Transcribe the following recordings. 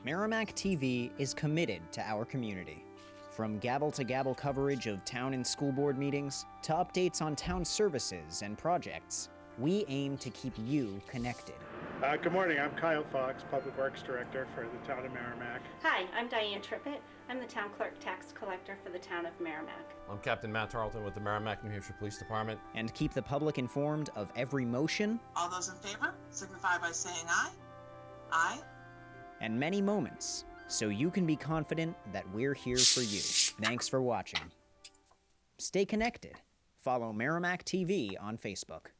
Merrimack TV is committed to our community. From gavel-to-gavel coverage of town and school board meetings to updates on town services and projects, we aim to keep you connected. Good morning, I'm Kyle Fox, Public Works Director for the town of Merrimack. Hi, I'm Diane Trippett. I'm the town clerk tax collector for the town of Merrimack. I'm Captain Matt Tarleton with the Merrimack, New Hampshire Police Department. And keep the public informed of every motion. All those in favor signify by saying aye. Aye. And many moments, so you can be confident that we're here for you. Thanks for watching. Stay connected. Follow Merrimack TV on Facebook.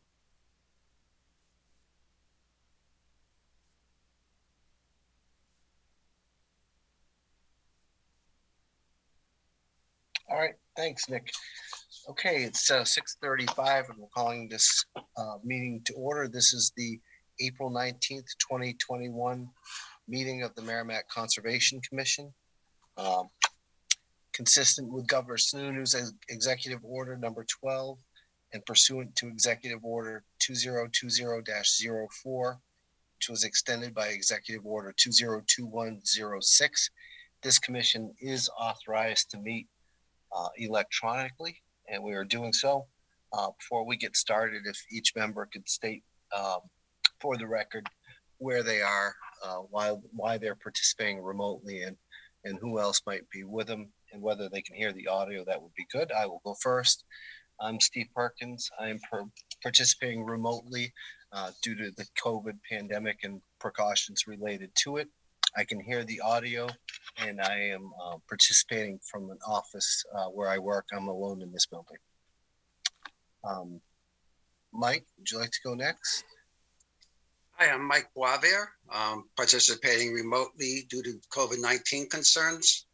All right, thanks, Nick. Okay, it's 6:35 and we're calling this meeting to order. This is the April 19th, 2021 meeting of the Merrimack Conservation Commission. Consistent with Governor Sununu's Executive Order number 12 and pursuant to Executive Order 2020-04, which was extended by Executive Order 2021-06, this commission is authorized to meet electronically, and we are doing so. Before we get started, if each member could state for the record where they are, why they're participating remotely, and who else might be with them, and whether they can hear the audio, that would be good. I will go first. I'm Steve Perkins. I am participating remotely due to the COVID pandemic and precautions related to it. I can hear the audio, and I am participating from an office where I work. I'm alone in this building. Mike, would you like to go next? Hi, I'm Mike Boisvert, participating remotely due to COVID-19 concerns.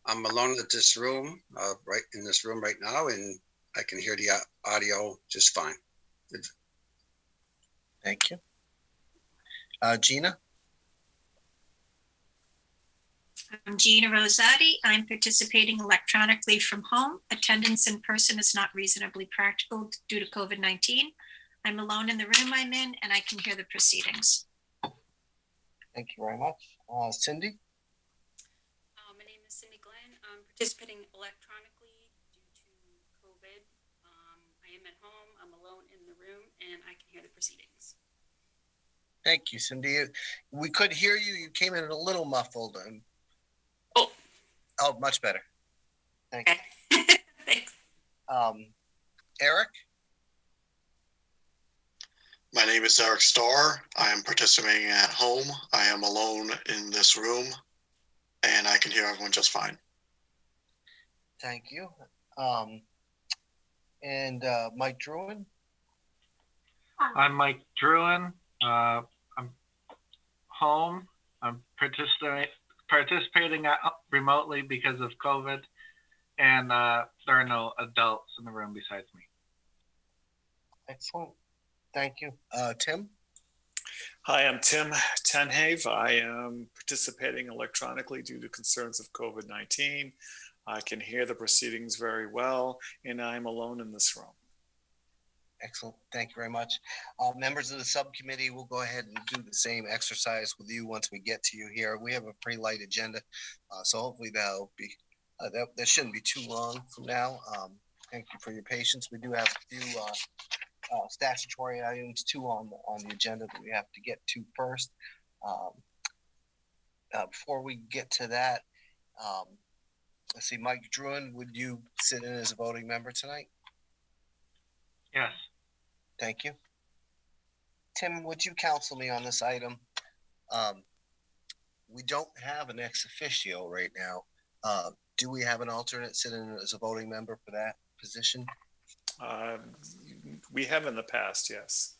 I'm alone in this room, right now, and I can hear the audio just fine. Thank you. Gina? I'm Gina Rosati. I'm participating electronically from home. Attendance in person is not reasonably practical due to COVID-19. I'm alone in the room I'm in, and I can hear the proceedings. Thank you very much. Cindy? My name is Cindy Glenn. I'm participating electronically due to COVID. I am at home. I'm alone in the room, and I can hear the proceedings. Thank you, Cindy. We could hear you. You came in a little muffled. Oh, much better. Thank you. Thanks. Eric? My name is Eric Starr. I am participating at home. I am alone in this room, and I can hear everyone just fine. Thank you. And Mike Druin? I'm Mike Druin. I'm home. I'm participating remotely because of COVID, and there are no adults in the room besides me. Excellent. Thank you. Tim? Hi, I'm Tim Tenhave. I am participating electronically due to concerns of COVID-19. I can hear the proceedings very well, and I'm alone in this room. Excellent. Thank you very much. Members of the subcommittee will go ahead and do the same exercise with you once we get to you here. We have a pretty light agenda, so hopefully that'll be, that shouldn't be too long from now. Thank you for your patience. We do have a few statutory items too on the agenda that we have to get to first. Before we get to that, let's see, Mike Druin, would you sit in as a voting member tonight? Yes. Thank you. Tim, would you counsel me on this item? We don't have an ex officio right now. Do we have an alternate sitting as a voting member for that position? We have in the past, yes.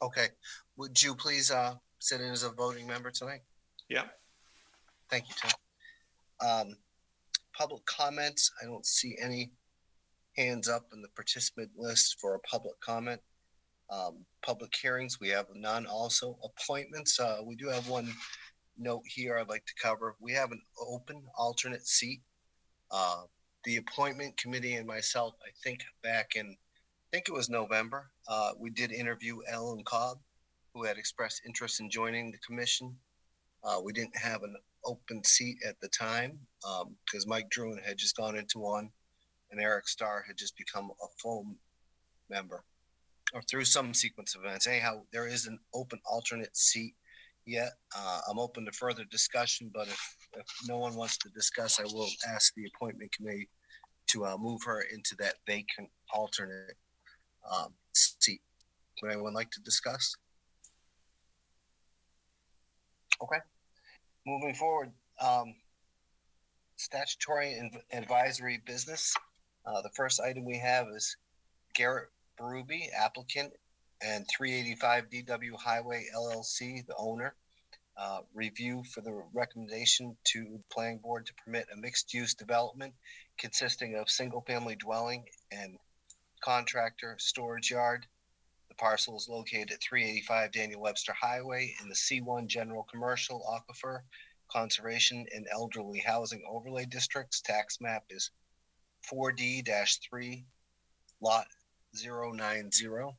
Okay. Would you please sit in as a voting member tonight? Yeah. Thank you, Tim. Public comments. I don't see any hands up in the participant list for a public comment. Public hearings, we have none. Also, appointments. We do have one note here I'd like to cover. We have an open alternate seat. The appointment committee and myself, I think it was November, we did interview Ellen Cobb, who had expressed interest in joining the commission. We didn't have an open seat at the time, because Mike Druin had just gone into one, and Eric Starr had just become a full member, or through some sequence of events. Anyhow, there is an open alternate seat yet. I'm open to further discussion, but if no one wants to discuss, I will ask the appointment committee to move her into that vacant alternate seat. Would anyone like to discuss? Okay. Moving forward, statutory and advisory business. The first item we have is Garrett Berube, applicant, and 385 DW Highway LLC, the owner. Review for the recommendation to the planning board to permit a mixed-use development consisting of single-family dwelling and contractor storage yard. The parcel is located at 385 Daniel Webster Highway in the C1 General Commercial Aquifer Conservation and Elderly Housing Overlay Districts. Tax map is 4D-3 lot 090.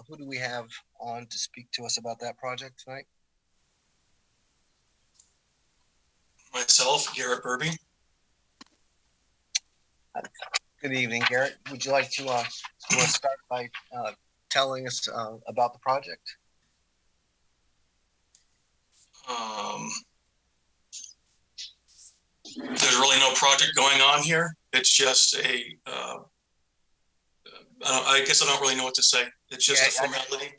Who do we have on to speak to us about that project tonight? Myself, Garrett Berube. Good evening, Garrett. Would you like to start by telling us about the project? There's really no project going on here. It's just a, I guess I don't really know what to say. It's just a formality.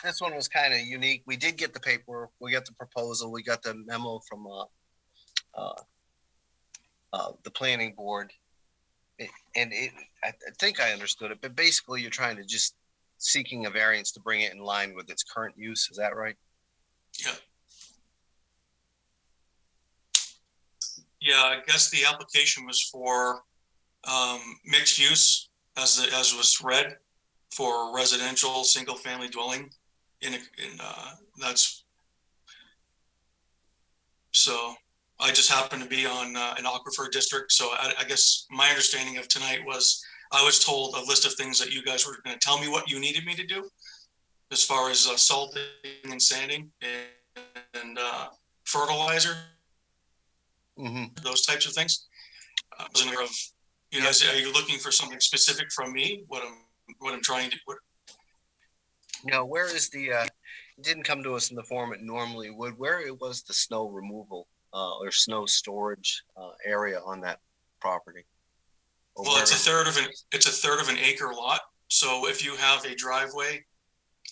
This one was kind of unique. We did get the paperwork. We got the proposal. We got the memo from the planning board. I think I understood it, but basically you're trying to just seeking a variance to bring it in line with its current use. Is that right? Yeah. Yeah, I guess the application was for mixed use, as was read, for residential single-family dwelling. That's so. I just happened to be on an aquifer district, so I guess my understanding of tonight was I was told a list of things that you guys were going to tell me what you needed me to do, as far as salting and sanding and fertilizer. Mm-hmm. Those types of things. I wasn't aware of, you guys, are you looking for something specific from me? What I'm trying to do? No, where is the, it didn't come to us in the form it normally would. Where it was the snow removal or snow storage area on that property? Well, it's a third of an acre lot. So if you have a driveway,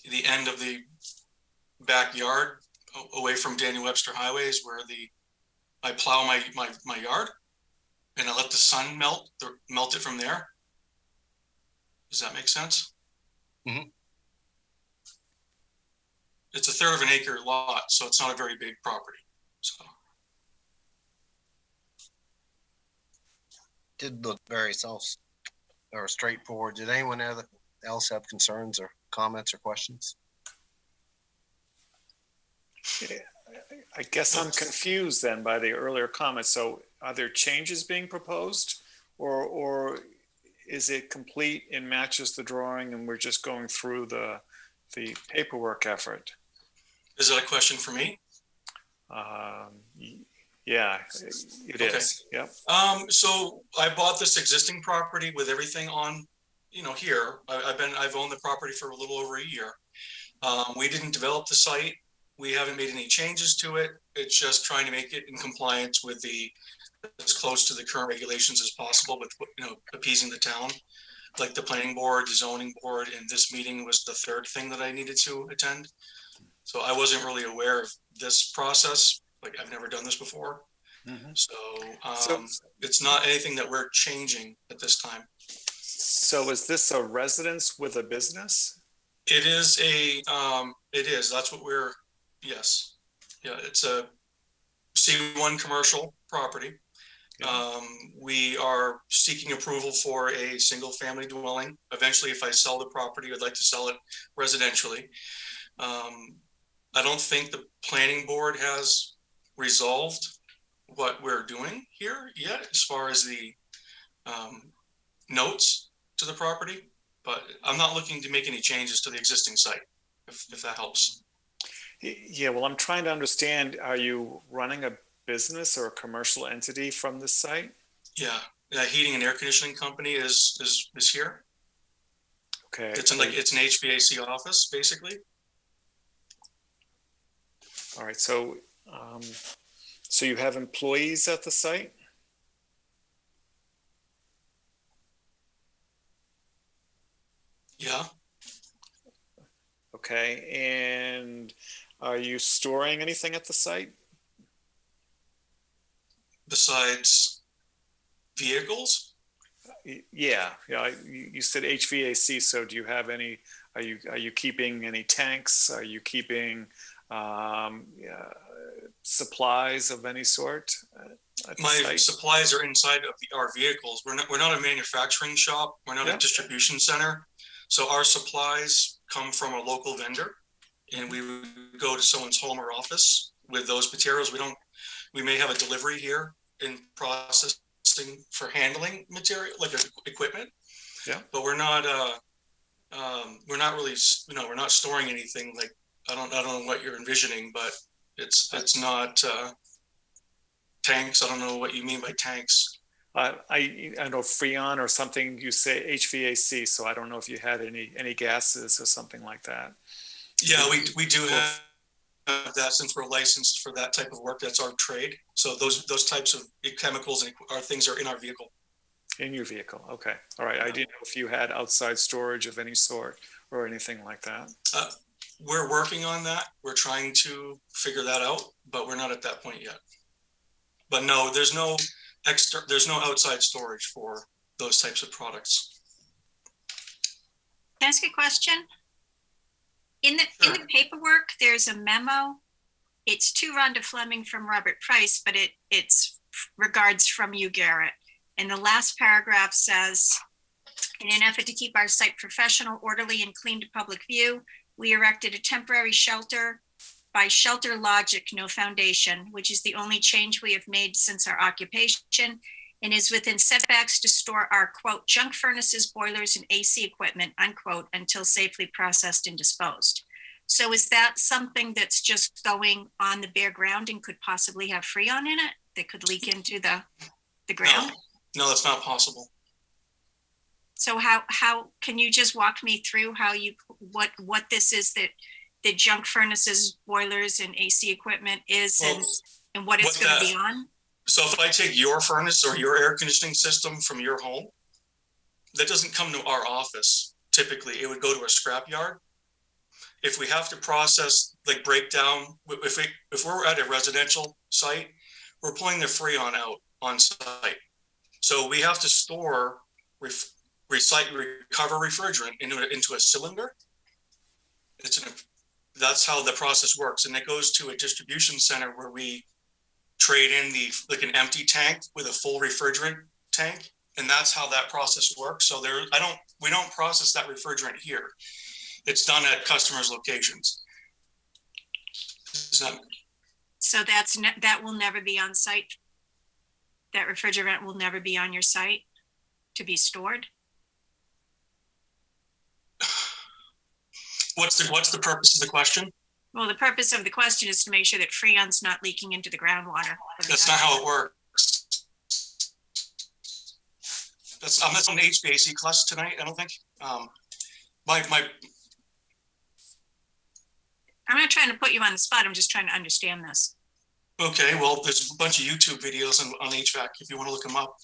the end of the backyard away from Daniel Webster Highway is where I plow my yard, and I let the sun melt it from there. Does that make sense? Mm-hmm. It's a third of an acre lot, so it's not a very big property. So did look very straightforward. Did anyone else have concerns or comments or questions? Yeah, I guess I'm confused then by the earlier comments. So are there changes being proposed, or is it complete and matches the drawing and we're just going through the paperwork effort? Is that a question for me? Yeah, it is. Yep. So I bought this existing property with everything on, here. I've owned the property for a little over a year. We didn't develop the site. We haven't made any changes to it. It's just trying to make it in compliance with as close to the current regulations as possible with, appeasing the town. Like the planning board, the zoning board, and this meeting was the third thing that I needed to attend. So I wasn't really aware of this process. Like, I've never done this before. Mm-hmm. So it's not anything that we're changing at this time. So is this a residence with a business? It is that's what yes. Yeah, it's a C1 commercial property. Yeah. We are seeking approval for a single family dwelling. Eventually, if I sell the property, I'd like to sell it residentially. I don't think the planning board has resolved what we're doing here yet as far as the notes to the property, but I'm not looking to make any changes to the existing site, if that helps. Yeah, well, I'm trying to understand, are you running a business or a commercial entity from this site? Yeah, the heating and air conditioning company is here. Okay. It's an HVAC office, basically. All right. So you have employees at the site? Yeah. Okay. And are you storing anything at the site? Besides vehicles? Yeah. You said HVAC. So do you have any? Are you keeping any tanks? Are you keeping supplies of any sort? My supplies are inside of our vehicles. We're not a manufacturing shop. We're not a distribution center. So our supplies come from a local vendor, and we would go to someone's home or office with those materials. We may have a delivery here in processing for handling material, like equipment. Yeah. But we're not really, we're not storing anything. Like I don't know what you're envisioning, but it's not tanks. I don't know what you mean by tanks. I know Freon or something. You say HVAC, so I don't know if you had any gases or something like that. Yeah, we do have that since we're licensed for that type of work. That's our trade. So those types of chemicals and things are in our vehicle. In your vehicle, okay. All right. I didn't know if you had outside storage of any sort or anything like that. We're working on that. We're trying to figure that out, but we're not at that point yet. But no, there's no outside storage for those types of products. Can I ask a question? In the paperwork, there's a memo. It's to Rhonda Fleming from Robert Price, but it's regards from you, Garrett. And the last paragraph says, in an effort to keep our site professional, orderly, and clean to public view, we erected a temporary shelter by Shelter Logic, no foundation, which is the only change we have made since our occupation, and is within setbacks to store our, quote, junk furnaces, boilers, and AC equipment, unquote, until safely processed and disposed. So is that something that's just going on the bare ground and could possibly have Freon in it that could leak into the ground? No, that's not possible. So how can you just walk me through how what this is that the junk furnaces, boilers, and AC equipment is, and what it's going to be on? So if I take your furnace or your air conditioning system from your home, that doesn't come to our office. Typically, it would go to a scrap yard. If we have to process, like break down, if we're at a residential site, we're pulling the Freon out on site. So we have to store, recover refrigerant into a cylinder. That's how the process works. And it goes to a distribution center where we trade in an empty tank with a full refrigerant tank. And that's how that process works. So we don't process that refrigerant here. It's done at customers' locations. So that will never be on site. That refrigerant will never be on your site to be stored. What's the purpose of the question? Well, the purpose of the question is to make sure that Freon's not leaking into the groundwater. That's not how it works. I'm not on the HVAC class tonight, I don't think. I'm not trying to put you on the spot. I'm just trying to understand this. Okay, well, there's a bunch of YouTube videos on HVAC if you want to look them up.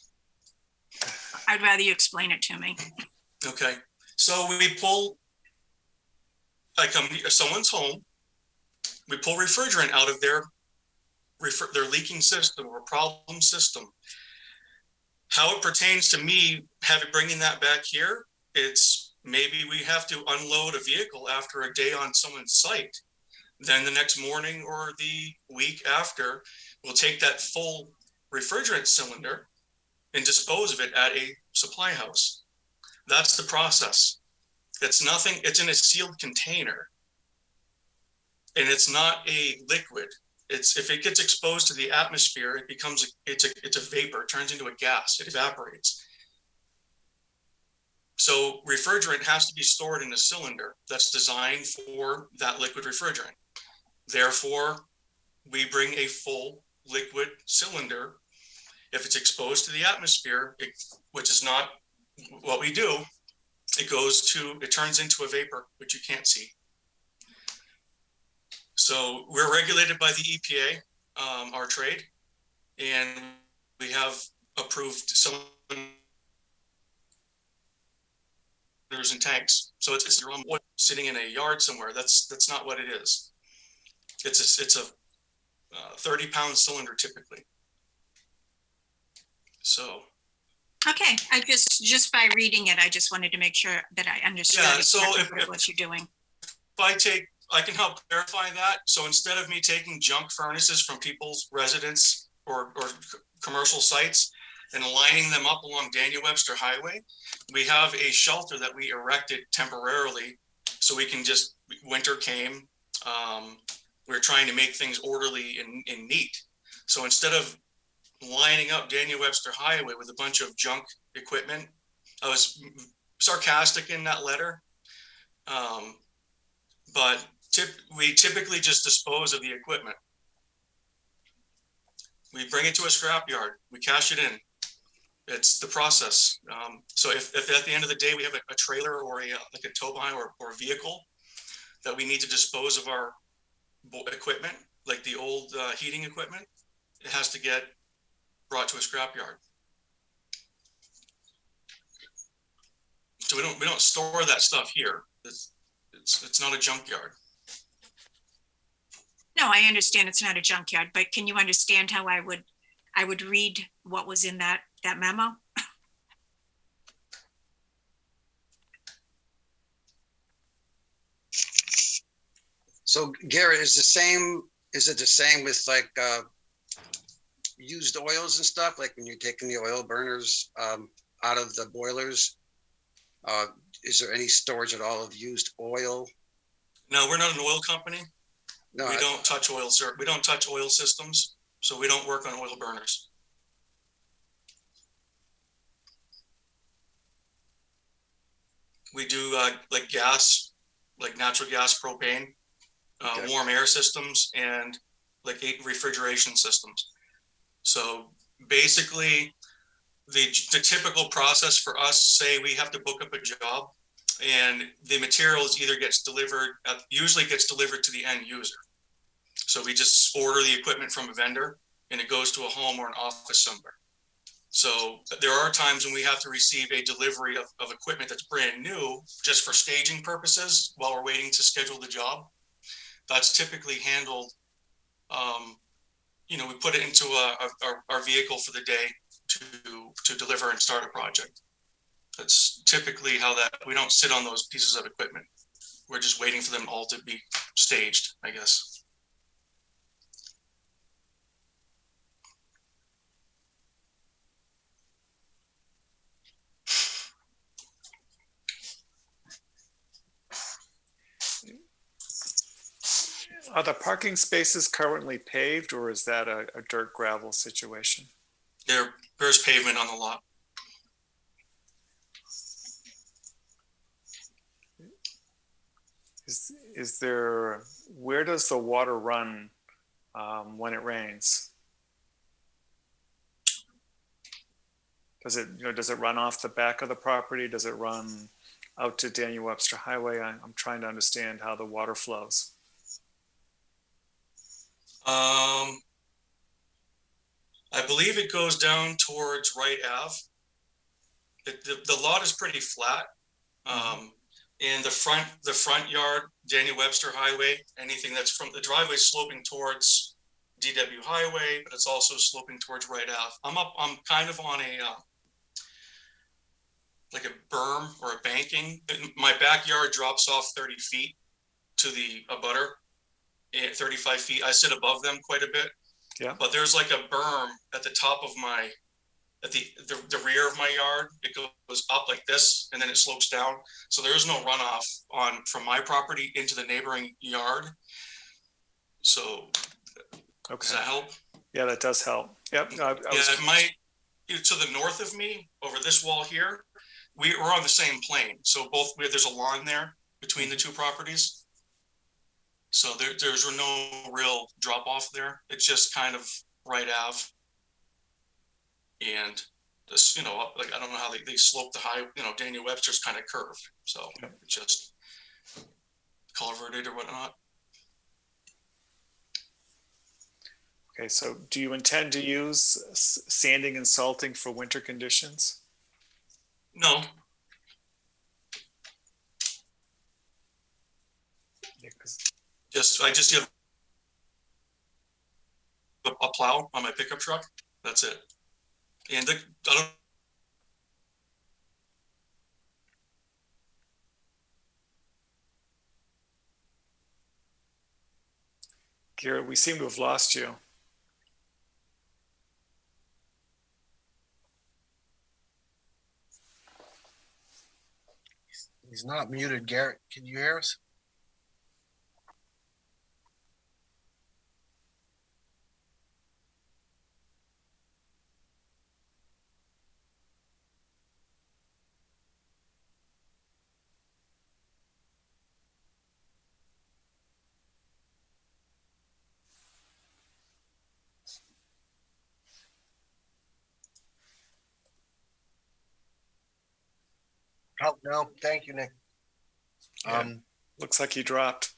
I'd rather you explain it to me. Okay, so we pull, I come to someone's home, we pull refrigerant out of their leaking system or problem system. How it pertains to me, bringing that back here, it's maybe we have to unload a vehicle after a day on someone's site. Then the next morning or the week after, we'll take that full refrigerant cylinder and dispose of it at a supply house. That's the process. It's in a sealed container. And it's not a liquid. If it gets exposed to the atmosphere, it's a vapor, it turns into a gas, it evaporates. So refrigerant has to be stored in a cylinder that's designed for that liquid refrigerant. Therefore, we bring a full liquid cylinder, if it's exposed to the atmosphere, which is not what we do, it turns into a vapor, which you can't see. So we're regulated by the EPA, our trade, and we have approved some in tanks. So it's your own oil sitting in a yard somewhere. That's not what it is. It's a 30-pound cylinder typically. So. Okay, I just by reading it, I just wanted to make sure that I understood exactly what you're doing. I can help clarify that. So instead of me taking junk furnaces from people's residents or commercial sites and lining them up along Daniel Webster Highway, we have a shelter that we erected temporarily so we can just, winter came, we're trying to make things orderly and neat. So instead of lining up Daniel Webster Highway with a bunch of junk equipment, I was sarcastic in that letter, but we typically just dispose of the equipment. We bring it to a scrapyard, we cash it in. It's the process. So if at the end of the day we have a trailer or like a tow behind or a vehicle that we need to dispose of our equipment, like the old heating equipment, it has to get brought to a scrapyard. So we don't store that stuff here. It's not a junkyard. No, I understand it's not a junkyard, but can you understand how I would read what was in that memo? So Garrett, is it the same with like used oils and stuff? Like when you're taking the oil burners out of the boilers, is there any storage at all of used oil? No, we're not an oil company. No, we don't touch oil, sir. We don't touch oil systems, so we don't work on oil burners. We do like gas, like natural gas, propane, okay, warm air systems, and like refrigeration systems. So basically, the typical process for us, say we have to book up a job, and the materials either usually gets delivered to the end user. So we just order the equipment from a vendor, and it goes to a home or an office somewhere. So there are times when we have to receive a delivery of equipment that's brand new just for staging purposes while we're waiting to schedule the job. That's typically handled, we put it into our vehicle for the day to deliver and start a project. That's typically how we don't sit on those pieces of equipment. We're just waiting for them all to be staged, I guess. Are the parking spaces currently paved, or is that a dirt gravel situation? There's pavement on the lot. Is there, where does the water run when it rains? Does it run off the back of the property? Does it run out to Daniel Webster Highway? I'm trying to understand how the water flows. I believe it goes down towards Wright Ave. The lot is pretty flat. And the front yard, Daniel Webster Highway, anything that's from the driveway sloping towards DW Highway, but it's also sloping towards Wright Ave. I'm kind of on like a berm or a banking. My backyard drops off 30 feet to the abutter. 35 feet. I sit above them quite a bit. Yeah. But there's like a berm at the top of at the rear of my yard. It goes up like this, and then it slopes down. So there is no runoff from my property into the neighboring yard. So okay. Does that help? Yeah, that does help. Yep. To the north of me, over this wall here, we're on the same plane. So there's a lawn there between the two properties. So there's no real drop off there. It's just kind of Wright Ave. And this, like, I don't know how they slope the high, Daniel Webster's kind of curved. So it's just culverted or whatnot. Okay, so do you intend to use sanding and salting for winter conditions? No. Yeah, I just have a plow on my pickup truck. That's it. And I don't. Garrett, we seem to have lost you. He's not muted. Garrett, can you hear us? Oh, no, thank you, Nick. Yeah, looks like he dropped.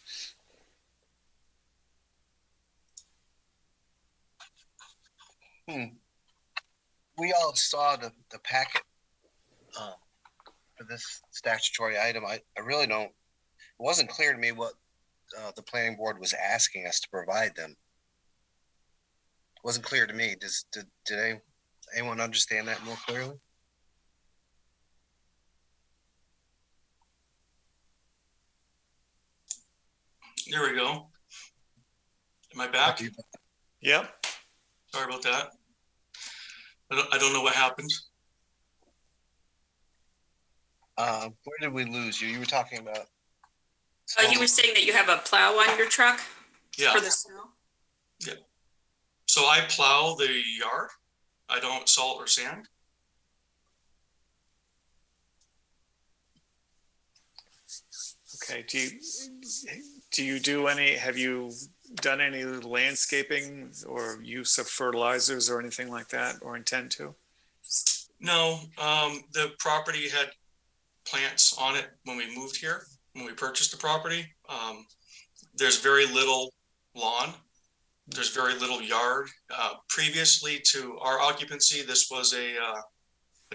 We all saw the packet for this statutory item. I really don't, it wasn't clear to me what the planning board was asking us to provide them. It wasn't clear to me. Did anyone understand that more clearly? There we go. Am I back? Yep. Sorry about that. I don't know what happened. Where did we lose you? You were talking about. You were saying that you have a plow on your truck? Yeah. For the snow? Yeah. So I plow the yard. I don't salt or sand. Okay, do you do any, have you done any landscaping or use of fertilizers or anything like that, or intend to? No, the property had plants on it when we moved here, when we purchased the property. There's very little lawn. There's very little yard. Previously to our occupancy, this was a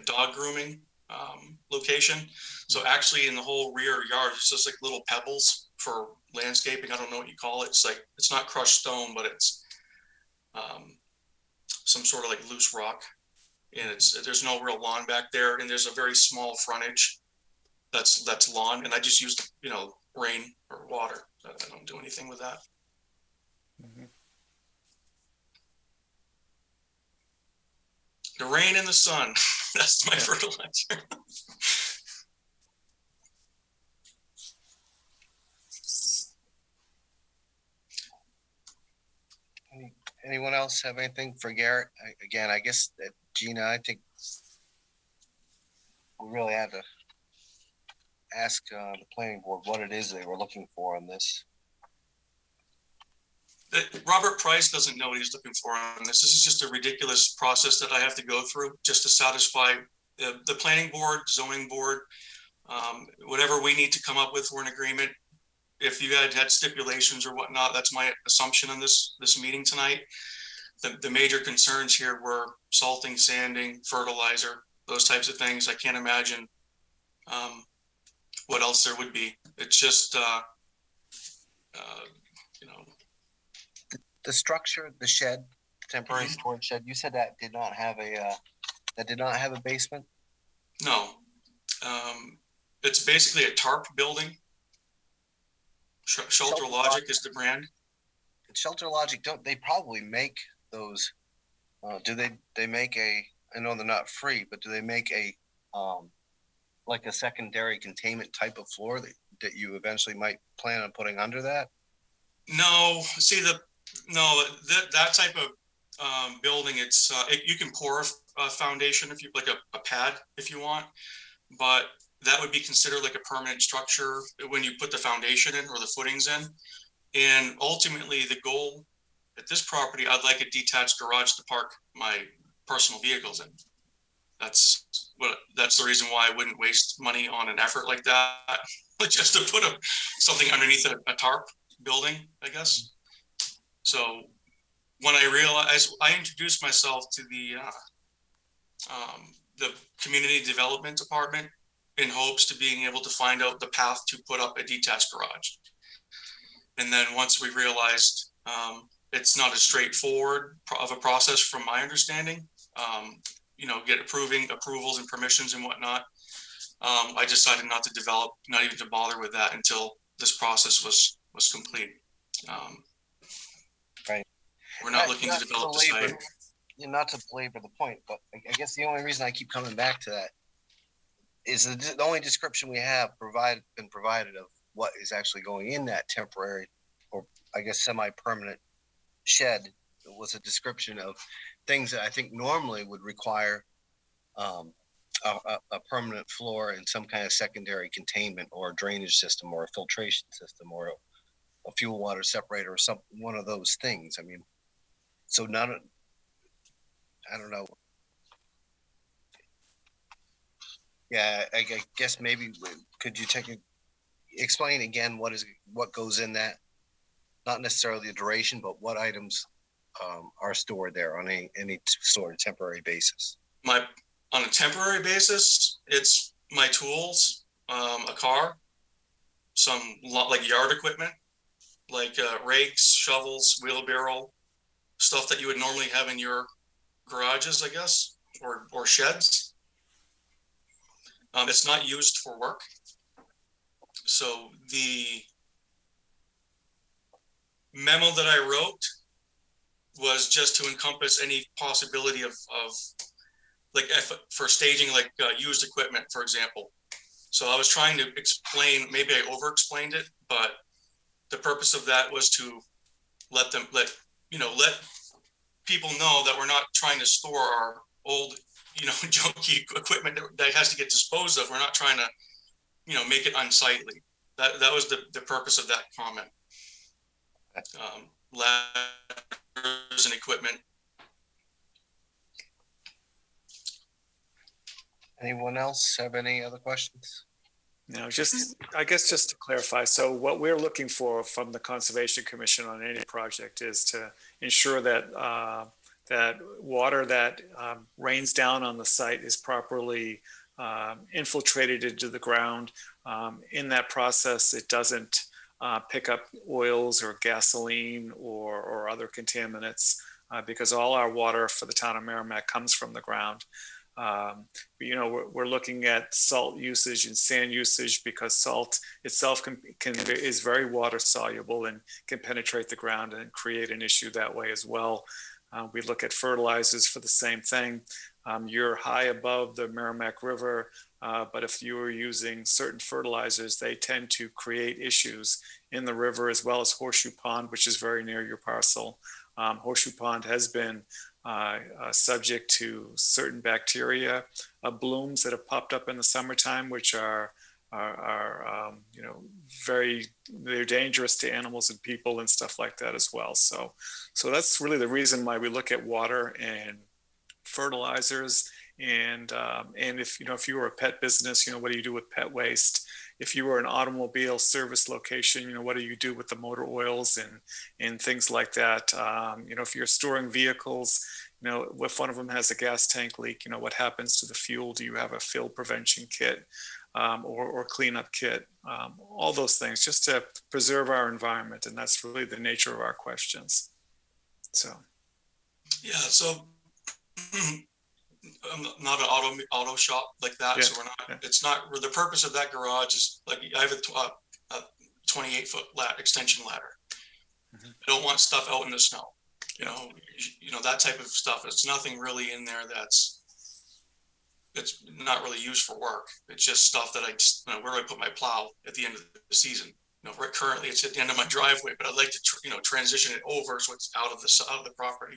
dog grooming location. So actually in the whole rear yard, it's just like little pebbles for landscaping. I don't know what you call it. It's like, it's not crushed stone, but it's some sort of like loose rock. And there's no real lawn back there. And there's a very small frontage that's lawn. And I just use, rain or water. I don't do anything with that. Mm-hmm. The rain and the sun, that's my fertilizer. Anyone else have anything for Garrett? Again, I guess that Gina, I think we really had to ask the planning board what it is they were looking for on this. Robert Price doesn't know what he's looking for on this. This is just a ridiculous process that I have to go through just to satisfy the planning board, zoning board, whatever we need to come up with for an agreement. If you had stipulations or whatnot, that's my assumption on this meeting tonight. The major concerns here were salting, sanding, fertilizer, those types of things. I can't imagine what else there would be. It's just, The structure, the shed, temporary storage shed, you said that did not have a basement? No. It's basically a tarp building. Shelter Logic is the brand. Shelter Logic, don't they probably make those? Do they make I know they're not free, but do they make a like a secondary containment type of floor that you eventually might plan on putting under that? No, see that type of building, you can pour a foundation if you like a pad if you want, but that would be considered like a permanent structure when you put the foundation in or the footings in. And ultimately the goal at this property, I'd like a detached garage to park my personal vehicles in. That's the reason why I wouldn't waste money on an effort like that, just to put something underneath a tarp building, I guess. So when I realized, I introduced myself to the community development department in hopes to being able to find out the path to put up a detached garage. And then once we realized it's not as straightforward of a process from my understanding, get approvals and permissions and whatnot, I decided not even to bother with that until this process was complete. Right. We're not looking to develop the site. Not to belabor the point, but I guess the only reason I keep coming back to that is the only description we have been provided of what is actually going in that temporary, or I guess semi-permanent shed, was a description of things that I think normally would require a permanent floor and some kind of secondary containment or drainage system or a filtration system or a fuel water separator or one of those things. I mean, so I don't know. Yeah, I guess maybe could you explain again what goes in that? Not necessarily the duration, but what items are stored there on any sort of temporary basis. On a temporary basis, it's my tools, a car, some like yard equipment, like rakes, shovels, wheelbarrow, stuff that you would normally have in your garages, I guess, or sheds. It's not used for work. So the memo that I wrote was just to encompass any possibility of like for staging, like used equipment, for example. So I was trying to explain, maybe I over-explained it, but the purpose of that was to let people know that we're not trying to store our old, junky equipment that has to get disposed of. We're not trying to, make it unsightly. That was the purpose of that comment. Ladders and equipment. Anyone else have any other questions? No, I guess just to clarify, so what we're looking for from the Conservation Commission on any project is to ensure that that water that rains down on the site is properly infiltrated into the ground. In that process, it doesn't pick up oils or gasoline or other contaminants because all our water for the town of Merrimack comes from the ground. We're looking at salt usage and sand usage because salt itself is very water soluble and can penetrate the ground and create an issue that way as well. We look at fertilizers for the same thing. You're high above the Merrimack River, but if you are using certain fertilizers, they tend to create issues in the river, as well as Horseshoe Pond, which is very near your parcel. Horseshoe Pond has been subject to certain bacteria blooms that have popped up in the summertime, which are they're dangerous to animals and people and stuff like that as well. So that's really the reason why we look at water and fertilizers. And if you were a pet business, what do you do with pet waste? If you were an automobile service location, what do you do with the motor oils and things like that? If you're storing vehicles, if one of them has a gas tank leak, what happens to the fuel? Do you have a fill prevention kit or cleanup kit? All those things, just to preserve our environment. And that's really the nature of our questions. So. Yeah, so I'm not an auto shop like that, yeah, so we're not. Yeah. It's not. The purpose of that garage is like I have a 28-foot extension ladder. Mm-hmm. I don't want stuff out in the snow. That type of stuff. It's nothing really in there it's not really used for work. It's just stuff that I just where do I put my plow at the end of the season? Right currently it's at the end of my driveway, but I'd like to transition it over so it's out of the property.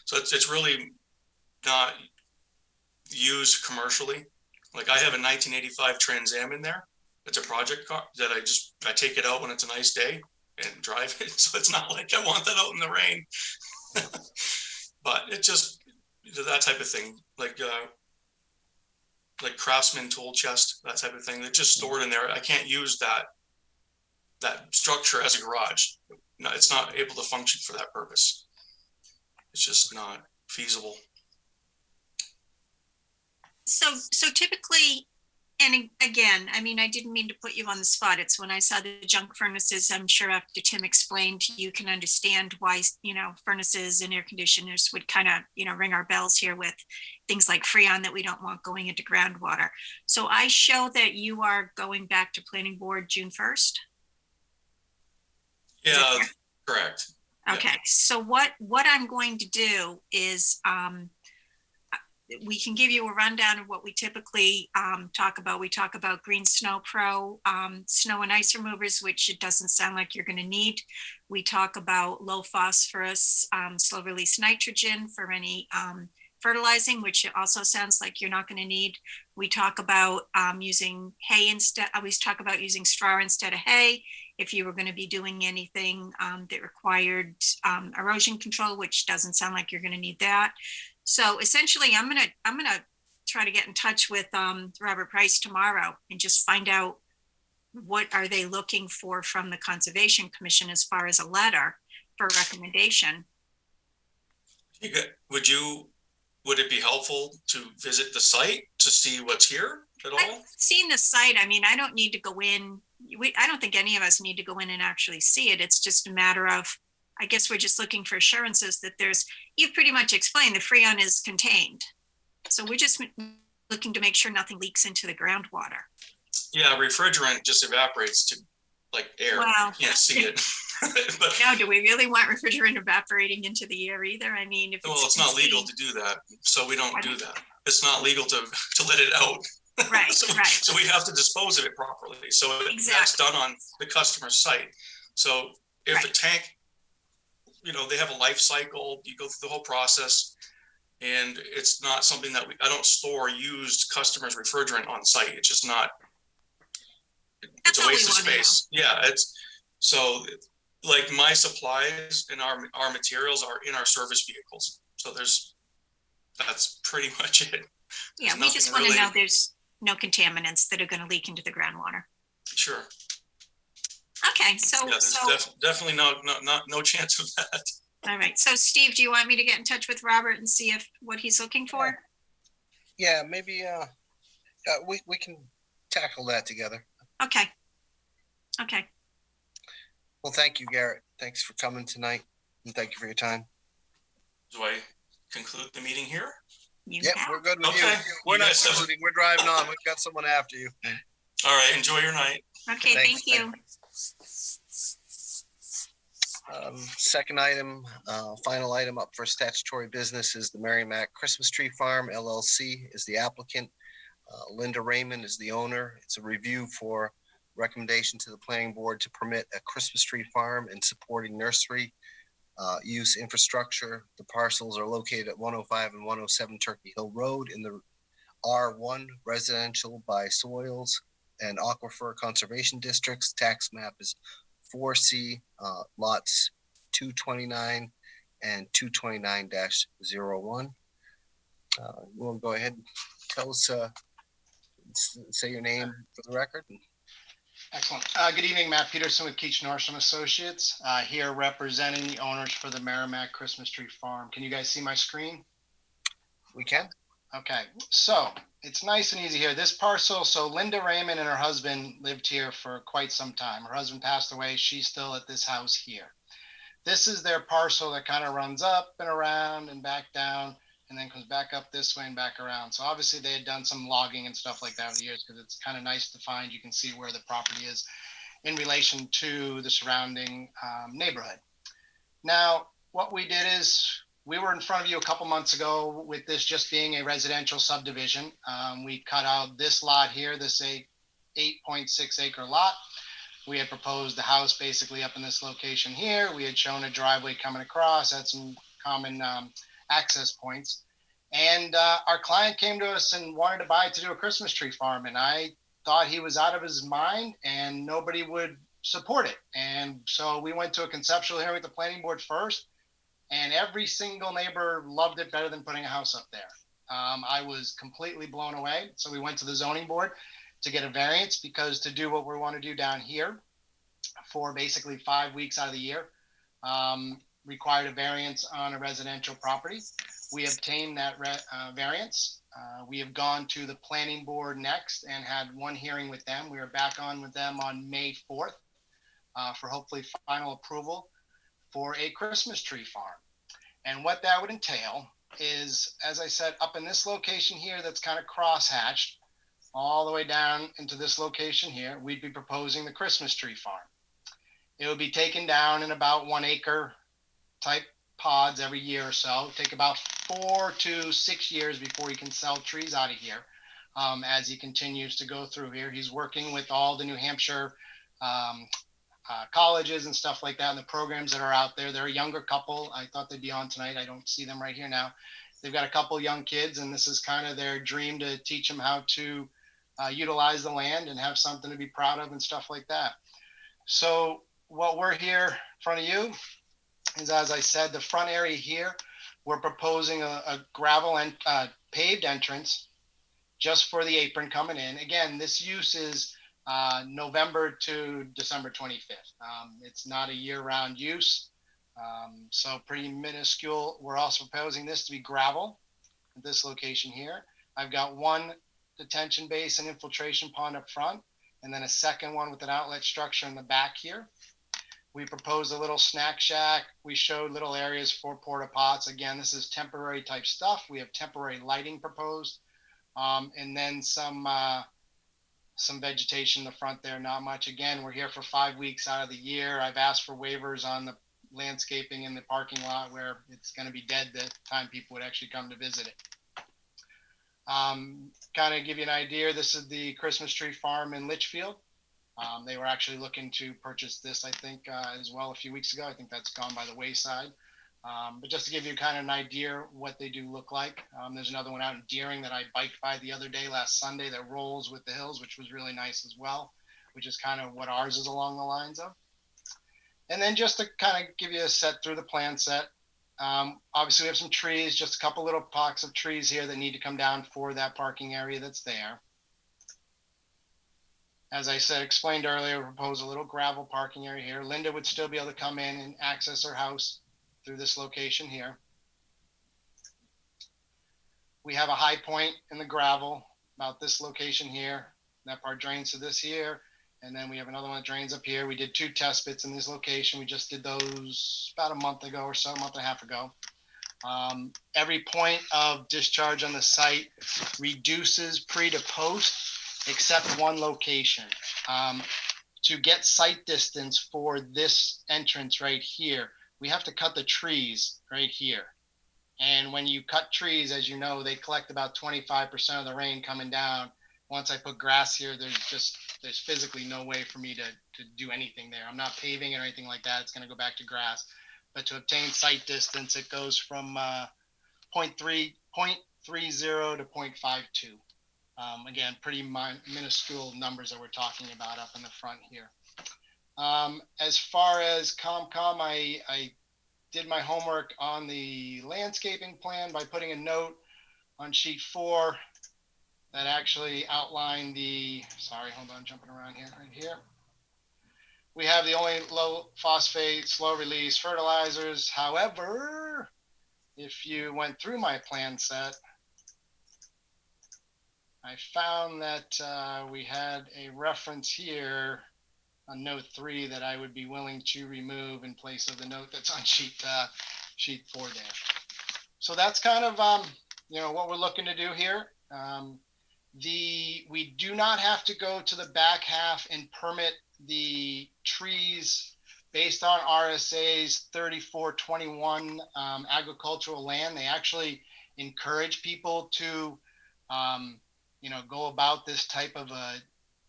So it's really not used commercially. Like I have a 1985 Trans Am in there. It's a project car that I take it out when it's a nice day and drive it. So it's not like I want that out in the rain. But it just, that type of thing, like Craftsman tool chest, that type of thing. They're just stored in there. I can't use that structure as a garage. No, it's not able to function for that purpose. It's just not feasible. So typically, and again, I mean, I didn't mean to put you on the spot. It's when I saw the junk furnaces, I'm sure after Tim explained, you can understand why, furnaces and air conditioners would kind of, ring our bells here with things like Freon that we don't want going into groundwater. So I show that you are going back to planning board June 1st. Yeah, correct. Okay, yeah. So what I'm going to do is, we can give you a rundown of what we typically talk about. We talk about Green Snow Pro, snow and ice removers, which it doesn't sound like you're going to need. We talk about low phosphorus, slow release nitrogen for any fertilizing, which it also sounds like you're not going to need. We talk about using hay instead. We talk about using straw instead of hay. If you were going to be doing anything that required erosion control, which doesn't sound like you're going to need that. So essentially, I'm gonna try to get in touch with Robert Price tomorrow and just find out what are they looking for from the Conservation Commission as far as a letter for recommendation. Would it be helpful to visit the site to see what's here at all? I've seen the site. I mean, I don't need to go in. I don't think any of us need to go in and actually see it. It's just a matter of, I guess we're just looking for assurances that you've pretty much explained the Freon is contained. So we're just looking to make sure nothing leaks into the groundwater. Yeah, refrigerant just evaporates to like air. Wow. You can't see it. But, no, do we really want refrigerant evaporating into the air either? I mean, if it's not legal to do that. So we don't do that. It's not legal to let it out. Right, right. So we have to dispose of it properly. So that's done on the customer's site. So if the tank, they have a life cycle, you go through the whole process, and it's not something that I don't store used customers' refrigerant on site. It's just not, it's a waste of space. Yeah, so like my supplies and our materials are in our service vehicles. So that's pretty much it. Yeah, we just want to know there's no contaminants that are going to leak into the groundwater. Sure. Okay, so, yeah, definitely no chance of that. All right. So Steve, do you want me to get in touch with Robert and see what he's looking for? Yeah, maybe we can tackle that together. Okay. Okay. Well, thank you, Garrett. Thanks for coming tonight, and thank you for your time. Do I conclude the meeting here? Yep, we're good with you. We're not concluding. We're driving on. We've got someone after you. All right. Enjoy your night. Okay. Thank you. Second item, final item up for statutory business is the Merrimack Christmas Tree Farm LLC is the applicant. Linda Raymond is the owner. It's a review for recommendation to the planning board to permit a Christmas tree farm and supporting nursery use infrastructure. The parcels are located at 105 and 107 Turkey Hill Road in the R1 residential by soils and aquifer conservation districts. Tax map is 4C, lots 229 and 229-01. We'll go ahead and tell us, say your name for the record. Excellent. Good evening, Matt Peterson with Keach Nordstrom Associates, here representing the owners for the Merrimack Christmas Tree Farm. Can you guys see my screen? We can. Okay, so it's nice and easy here. This parcel, so Linda Raymond and her husband lived here for quite some time. Her husband passed away. She's still at this house here. This is their parcel that kind of runs up and around and back down and then comes back up this way and back around. So obviously they had done some logging and stuff like that over the years because it's kind of nice to find. You can see where the property is in relation to the surrounding neighborhood. Now, what we did is we were in front of you a couple months ago with this just being a residential subdivision. We cut out this lot here, this 8.6 acre lot. We had proposed the house basically up in this location here. We had shown a driveway coming across, had some common access points. And our client came to us and wanted to buy it to do a Christmas tree farm. And I thought he was out of his mind and nobody would support it. And so we went to a conceptual hearing with the planning board first, and every single neighbor loved it better than putting a house up there. I was completely blown away. So we went to the zoning board to get a variance, because to do what we want to do down here for basically 5 weeks out of the year, required a variance on a residential property. We obtained that variance. We have gone to the planning board next and had one hearing with them. We are back on with them on May 4th for hopefully final approval for a Christmas tree farm. And what that would entail is, as I said, up in this location here that's kind of cross-hatched, all the way down into this location here, we'd be proposing the Christmas tree farm. It would be taken down in about 1 acre type pods every year or so. Take about 4 to 6 years before he can sell trees out of here. As he continues to go through here, he's working with all the New Hampshire colleges and stuff like that, and the programs that are out there. They're a younger couple. I thought they'd be on tonight. I don't see them right here now. They've got a couple young kids, and this is kind of their dream to teach them how to utilize the land and have something to be proud of and stuff like that. So what we're here in front of you is, as I said, the front area here, we're proposing a gravel and paved entrance just for the apron coming in. Again, this use is November to December 25th. It's not a year-round use, so pretty minuscule. We're also proposing this to be gravel at this location here. I've got one detention basin infiltration pond up front, and then a second one with an outlet structure in the back here. We proposed a little snack shack. We showed little areas for porta pots. Again, this is temporary type stuff. We have temporary lighting proposed, and then some vegetation in the front there, not much. Again, we're here for 5 weeks out of the year. I've asked for waivers on the landscaping in the parking lot where it's going to be dead the time people would actually come to visit it. Kind of give you an idea, this is the Christmas tree farm in Litchfield. They were actually looking to purchase this, I think, as well a few weeks ago. I think that's gone by the wayside. But just to give you kind of an idea what they do look like. There's another one out in Deering that I biked by the other day, last Sunday, that rolls with the hills, which was really nice as well, which is kind of what ours is along the lines of. And then just to kind of give you a set through the plan set. Obviously we have some trees, just a couple little pockets of trees here that need to come down for that parking area that's there. As I said, explained earlier, we propose a little gravel parking area here. Linda would still be able to come in and access her house through this location here. We have a high point in the gravel about this location here. That part drains to this here. And then we have another one that drains up here. We did 2 test bits in this location. We just did those about a month ago or so, a month and a half ago. Every point of discharge on the site reduces pre to post, except one location. To get site distance for this entrance right here, we have to cut the trees right here. And when you cut trees, as you know, they collect about 25% of the rain coming down. Once I put grass here, there's physically no way for me to do anything there. I'm not paving it or anything like that. It's going to go back to grass. But to obtain site distance, it goes from 0.30 to 0.52. Again, pretty minuscule numbers that we're talking about up in the front here. As far as ComCom, I did my homework on the landscaping plan by putting a note on sheet 4 that actually outlined sorry, hold on, jumping around here, right here. We have the only low phosphate, slow release fertilizers. However, if you went through my plan set, I found that we had a reference here on note 3 that I would be willing to remove in place of the note that's on sheet 4 there. So that's kind of what we're looking to do here. We do not have to go to the back half and permit the trees based on RSA's 3421 agricultural land. They actually encourage people to go about this type of a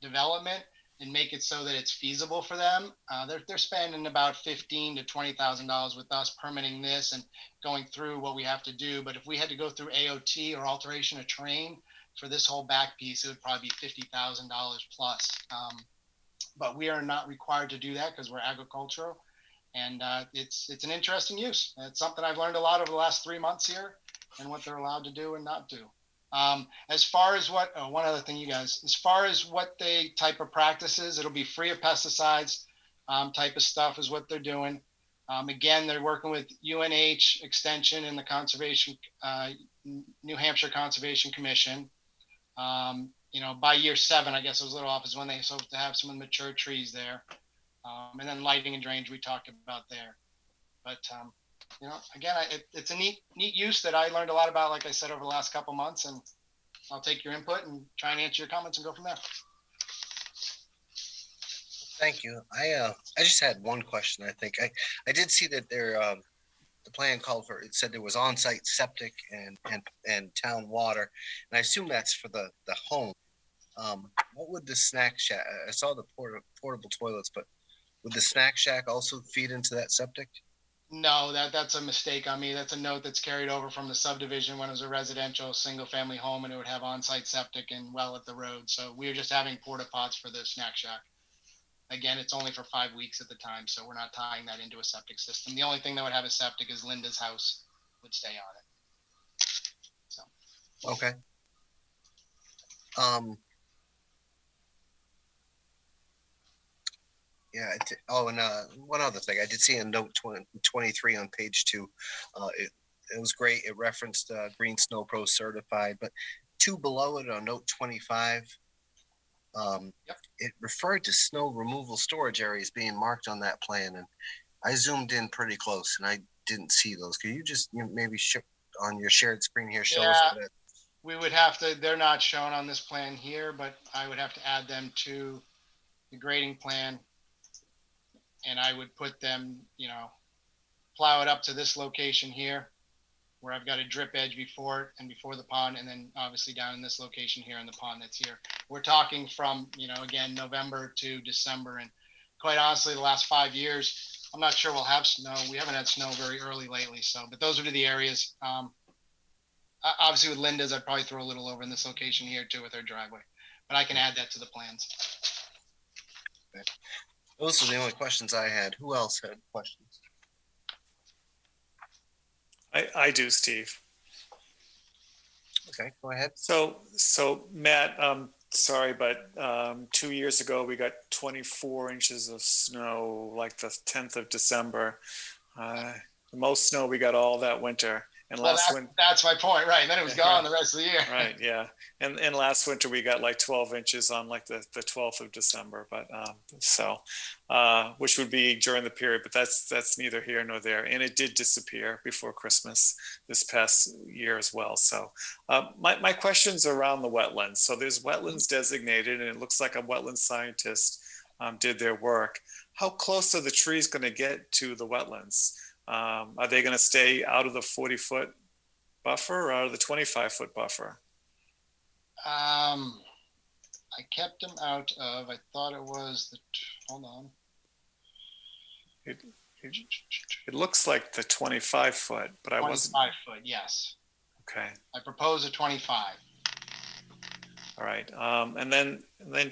development and make it so that it's feasible for them. They're spending about $15,000 to $20,000 with us permitting this and going through what we have to do. But if we had to go through AOT or alteration of terrain for this whole back piece, it would probably be $50,000 plus. but we are not required to do that because we're agricultural. And it's an interesting use. It's something I've learned a lot over the last 3 months here and what they're allowed to do and not do. As far as one other thing, you guys, as far as what they type of practices, it'll be free of pesticides type of stuff is what they're doing. Again, they're working with UNH Extension and the Conservation, New Hampshire Conservation Commission. By year 7, I guess it was a little off, is when they hope to have some of the mature trees there. And then lighting and drainage we talked about there. But, again, it's a neat use that I learned a lot about, like I said, over the last couple months. And I'll take your input and try and answer your comments and go from there. Thank you. I just had one question. I think I did see that the plan called for, it said there was on-site septic and town water, and I assume that's for the home. What would the snack shack? I saw the portable toilets, but would the snack shack also feed into that septic? No, that's a mistake on me. That's a note that's carried over from the subdivision when it was a residential single-family home, and it would have on-site septic and well at the road. So we were just having porta pots for the snack shack. Again, it's only for 5 weeks at the time, so we're not tying that into a septic system. The only thing that would have a septic is Linda's house would stay on it. So. Okay. Yeah. And one other thing, I did see in note 23 on page 2. It was great. It referenced Green Snow Pro certified, but 2 below it on note 25. It referred to snow removal storage areas being marked on that plan, and I zoomed in pretty close and I didn't see those. Could you just maybe on your shared screen here show us that? We would have to, they're not shown on this plan here, but I would have to add them to the grading plan, and I would put them, plow it up to this location here where I've got a drip edge before it and before the pond, and then obviously down in this location here in the pond that's here. We're talking from, again, November to December. And quite honestly, the last 5 years, I'm not sure we'll have snow. We haven't had snow very early lately. But those would be the areas. Obviously with Linda's, I'd probably throw a little over in this location here too with her driveway, but I can add that to the plans. Okay. Those are the only questions I had. Who else had questions? I do, Steve. Okay, go ahead. So Matt, sorry, but 2 years ago we got 24 inches of snow, like the 10th of December. The most snow we got all that winter. And that's my point, right? And then it was gone the rest of the year. Right, yeah. And last winter we got like 12 inches on like the 12th of December, but which would be during the period, but that's neither here nor there. And it did disappear before Christmas this past year as well. So my question's around the wetlands. So there's wetlands designated, and it looks like a wetland scientist did their work. How close are the trees going to get to the wetlands? Are they going to stay out of the 40-foot buffer or out of the 25-foot buffer? I kept them out of, I thought it was hold on. It looks like the 25-foot, but I wasn't. 25-foot, yes. Okay. I propose a 25. All right. And then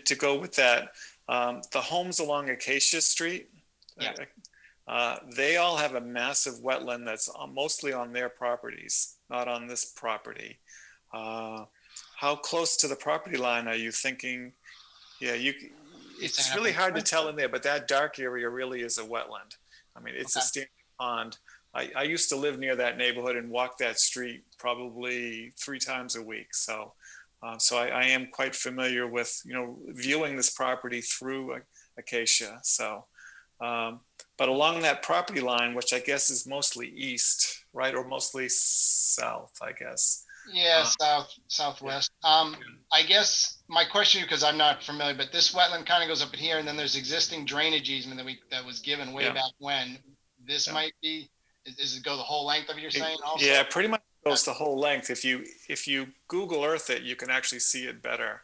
to go with that, the homes along Acacia Street, yeah. They all have a massive wetland that's mostly on their properties, not on this property. How close to the property line are you thinking? Yeah, it's really hard to tell in there, but that dark area really is a wetland. I mean, it's a standing pond. I used to live near that neighborhood and walk that street probably 3 times a week. So I am quite familiar with, viewing this property through Acacia. So, but along that property line, which I guess is mostly east, right? Or mostly south, I guess. Yeah, southwest. I guess my question, because I'm not familiar, but this wetland kind of goes up in here, and then there's existing drainage easement that was given way back when. This might be, does it go the whole length of it, you're saying also? Yeah, pretty much goes the whole length. If you Google Earth it, you can actually see it better.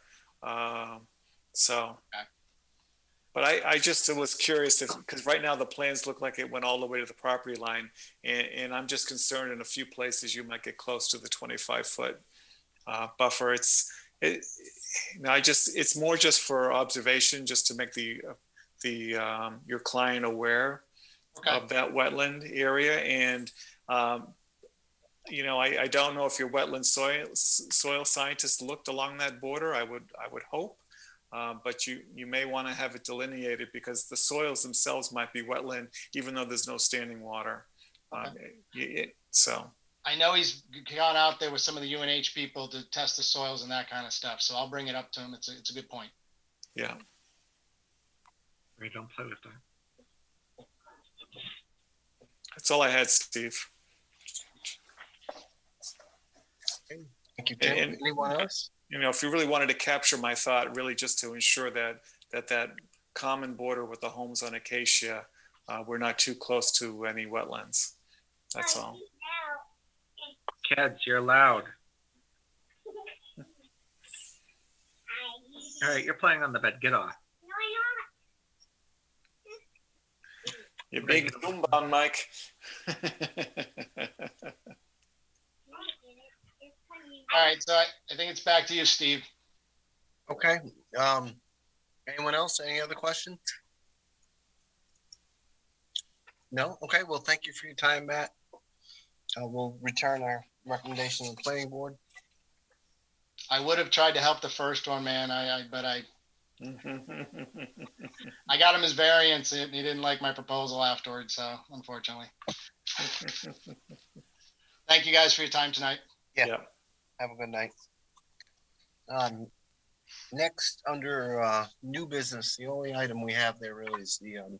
But I just was curious because right now the plans look like it went all the way to the property line, and I'm just concerned in a few places you might get close to the 25-foot buffer. It's more just for observation, just to make the your client aware of that wetland area. And I don't know if your wetland soil scientist looked along that border. I would hope, but you may want to have it delineated because the soils themselves might be wetland, even though there's no standing water. So I know he's gone out there with some of the UNH people to test the soils and that kind of stuff. So I'll bring it up to him. It's a good point. Yeah. We don't play with that. That's all I had, Steve. Thank you, Tim. And anyone else? If you really wanted to capture my thought, really just to ensure that common border with the homes on Acacia, we're not too close to any wetlands. That's all. Kids, you're loud. All right, you're playing on the bed. Get off. You're big boom bomb, Mike. All right, so I think it's back to you, Steve. Okay. Anyone else? Any other questions? No? Okay, well, thank you for your time, Matt. We'll return our recommendation to the planning board. I would have tried to help the first one, man. But I got him his variance and he didn't like my proposal afterwards. So unfortunately, thank you guys for your time tonight. Yeah. Have a good night. Next, under new business, the only item we have there really is the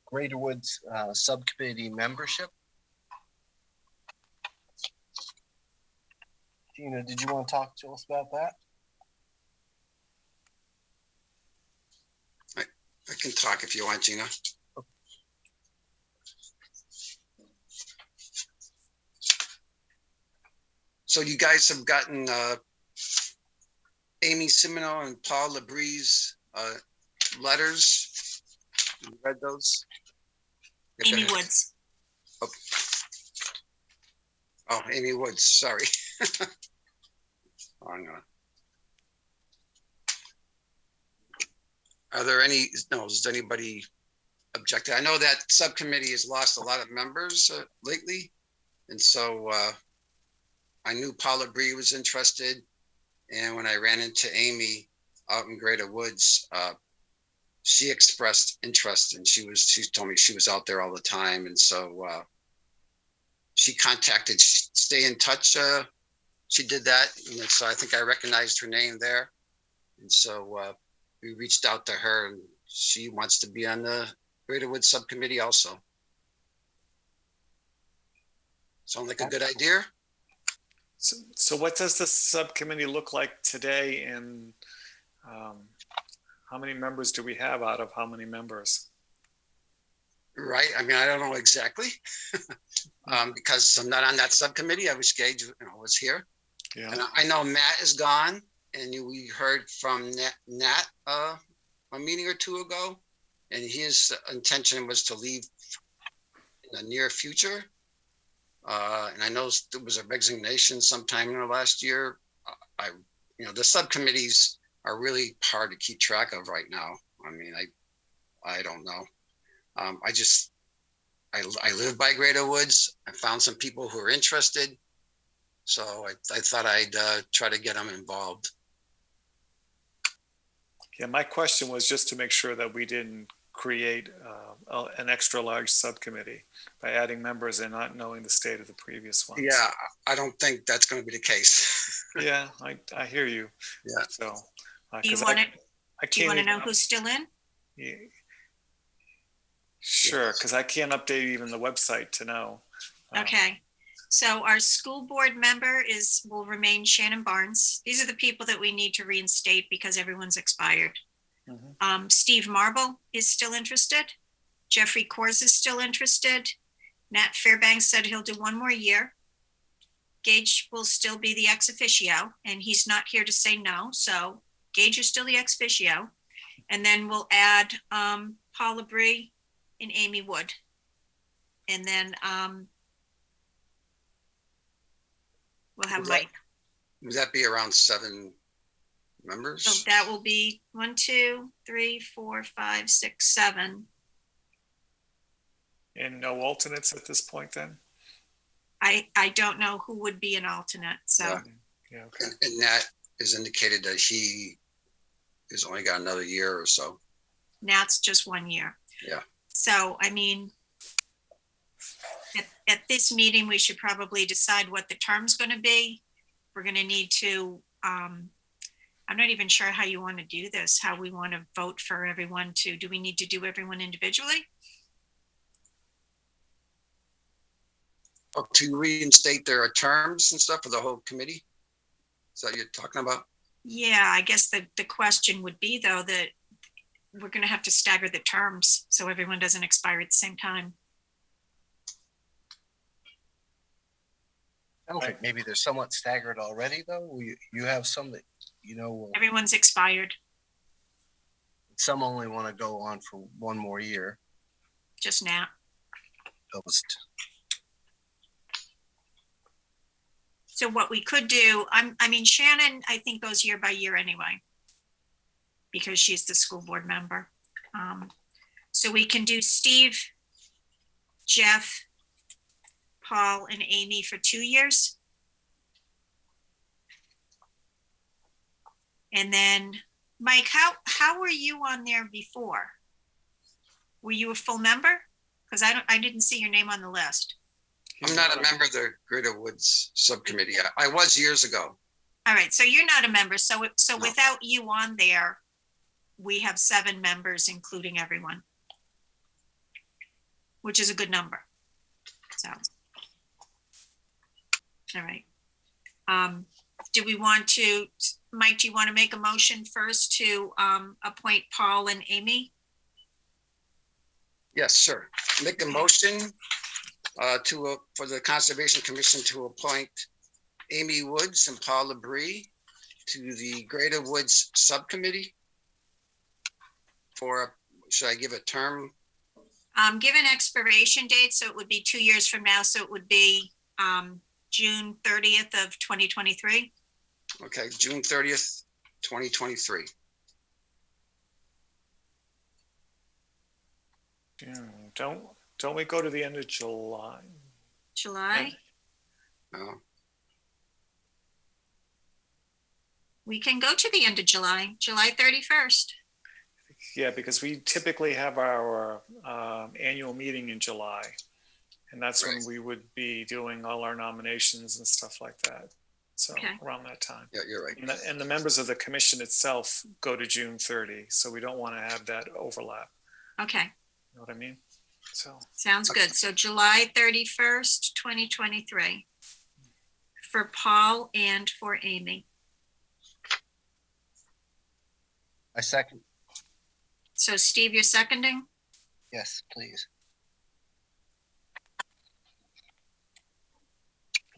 Greater Woods Subcommittee membership. Gina, did you want to talk to us about that? I can talk if you want, Gina. So you guys have gotten Amy Simino and Paul Labree's letters. You read those? Amy Woods. Oh, Amy Woods, sorry. Hang on. Are there any, does anybody object? I know that subcommittee has lost a lot of members lately. And so I knew Paula Bree was interested. And when I ran into Amy out in Greater Woods, she expressed interest and she told me she was out there all the time. And so she contacted, stay in touch. She did that. And so I think I recognized her name there. And so we reached out to her and she wants to be on the Greater Woods subcommittee also. Sound like a good idea? So what does the subcommittee look like today, and how many members do we have out of how many members? Right. I mean, I don't know exactly because I'm not on that subcommittee. I wish Gage was here. Yeah. And I know Matt is gone, and we heard from Nat a meeting or two ago, and his intention was to leave in the near future. And I know there was a resignation sometime in the last year. The subcommittees are really hard to keep track of right now. I mean, I don't know. I live by Greater Woods. I found some people who are interested. So I thought I'd try to get them involved. Yeah, my question was just to make sure that we didn't create an extra large subcommittee by adding members and not knowing the state of the previous ones. Yeah, I don't think that's going to be the case. Yeah, I hear you. Yeah. So Do you want to know who's still in? Yeah. Sure, because I can't update even the website to know. Okay. So our school board member will remain Shannon Barnes. These are the people that we need to reinstate because everyone's expired. Mm-hmm. Steve Marble is still interested. Jeffrey Kors is still interested. Nat Fairbanks said he'll do one more year. Gage will still be the ex officio, and he's not here to say no. So Gage is still the ex officio. And then we'll add Paula Bree and Amy Wood. And then we'll have Mike. Would that be around 7 members. So that will be 1, 2, 3, 4, 5, 6, 7. And no alternates at this point then? I don't know who would be an alternate, so. Yeah. Yeah, okay. And Nat has indicated that he has only got another year or so. Nat's just 1 year. Yeah. So, I mean, at this meeting, we should probably decide what the term's gonna be. We're gonna need to, I'm not even sure how you want to do this, how we want to vote for everyone to, do we need to do everyone individually? Oh, to reinstate their terms and stuff for the whole committee? Is that what you're talking about? Yeah, I guess the question would be though, that we're gonna have to stagger the terms so everyone doesn't expire at the same time. Okay, maybe they're somewhat staggered already, though. You have some that, Everyone's expired, some only want to go on for one more year. just Nat. So what we could do, I mean, Shannon, I think goes year by year anyway, because she's the school board member. So we can do Steve, Jeff, Paul, and Amy for 2 years. And then, Mike, how were you on there before? Were you a full member? Because I didn't see your name on the list. I'm not a member of the Greater Woods Subcommittee. I was years ago. All right, so you're not a member. So without you on there, we have 7 members, including everyone, which is a good number. So, all right. Do we want to, Mike, do you want to make a motion first to appoint Paul and Amy? Yes, sir. Make a motion for the Conservation Commission to appoint Amy Woods and Paul Labrie to the Greater Woods Subcommittee for, should I give a term? Give an expiration date, so it would be 2 years from now, so it would be June 30th of 2023. Okay, June 30th, 2023. Yeah, don't we go to the end of July? July? No. We can go to the end of July, July 31st. Yeah, because we typically have our annual meeting in July. And that's when we would be doing all our nominations and stuff like that. So around that time. Yeah, you're right. And the members of the commission itself go to June 30. So we don't want to have that overlap. Okay. You know what I mean? So sounds good. So July 31st, 2023 for Paul and for Amy. I second. So Steve, you're seconding? Yes, please.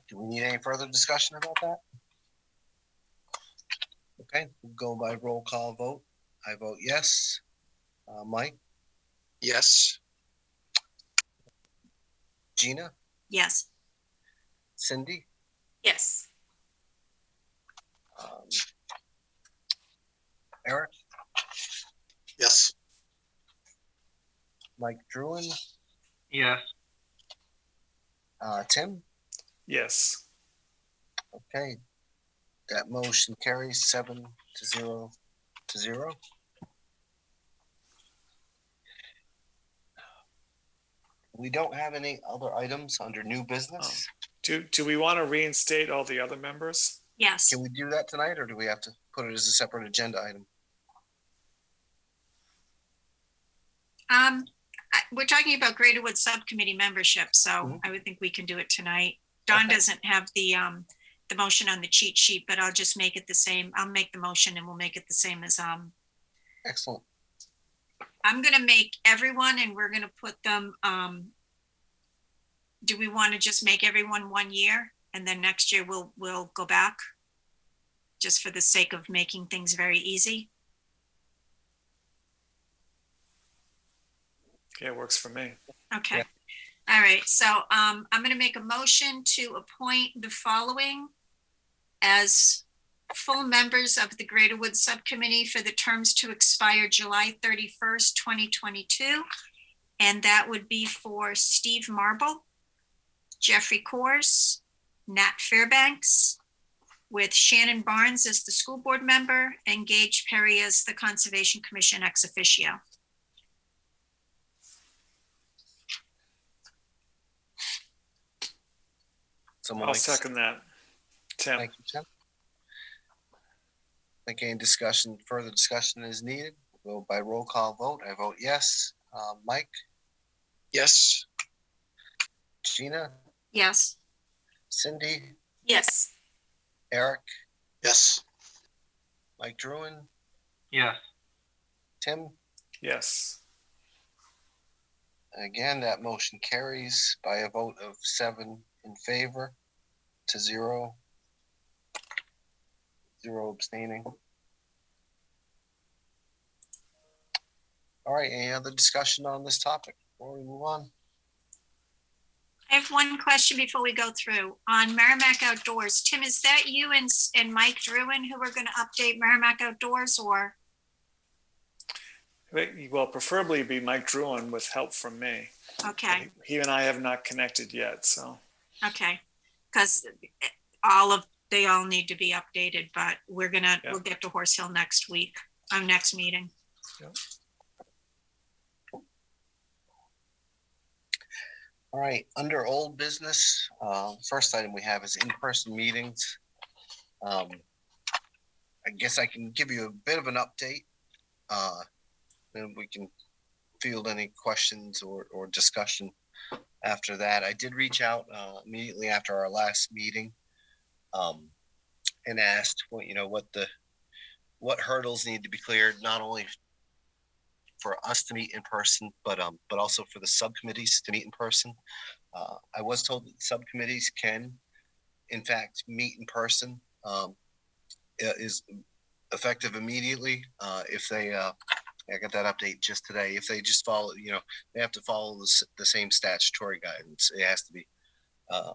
Do we need any further discussion about that? Okay, we'll go by roll call vote. I vote yes. Mike? Yes. Gina? Yes. Cindy? Yes. Eric? Yes. Mike Druin? Yes. Tim? yes. Okay. That motion carries 7-0. We don't have any other items under new business. Do we want to reinstate all the other members? Yes. Can we do that tonight, or do we have to put it as a separate agenda item? We're talking about Greater Woods Subcommittee membership, so I would think we can do it tonight. Don doesn't have the motion on the cheat sheet, but I'll just make it the same. I'll make the motion and we'll make it the same as Excellent. I'm gonna make everyone, and we're gonna put them, do we want to just make everyone 1 year and then next year we'll go back? Just for the sake of making things very easy? Yeah, it works for me. Okay. All right. So I'm going to make a motion to appoint the following as full members of the Greater Woods Subcommittee for the terms to expire July 31st, 2022. And that would be for Steve Marble, Jeffrey Coors, Nat Fairbanks, with Shannon Barnes as the school board member and Gage Perry as the Conservation Commission ex officio. I'll second that. Tim. Thank you, Tim. I think any discussion, further discussion is needed. We'll go by roll call vote. I vote yes. Mike? Yes. Gina? Yes. Cindy? Yes. Eric? Yes. Mike Druin? Yes. Tim? Yes. Again, that motion carries by a vote of 7 in favor to 0 abstaining. All right, any other discussion on this topic before we move on? I have one question before we go through. On Merrimack Outdoors, Tim, is that you and Mike Druin who are going to update Merrimack Outdoors, or? Well, preferably be Mike Druin with help from me. Okay. He and I have not connected yet, so. Okay, because they all need to be updated, but we'll get to Horse Hill next week, our next meeting. Yep. All right, under old business, first item we have is in-person meetings. I guess I can give you a bit of an update. Then we can field any questions or discussion after that. I did reach out immediately after our last meeting and asked what hurdles need to be cleared, not only for us to meet in person, but also for the subcommittees to meet in person. I was told that subcommittees can, in fact, meet in person. Is effective immediately if they. I got that update just today. If they just follow, they have to follow the same statutory guidance. It has to be a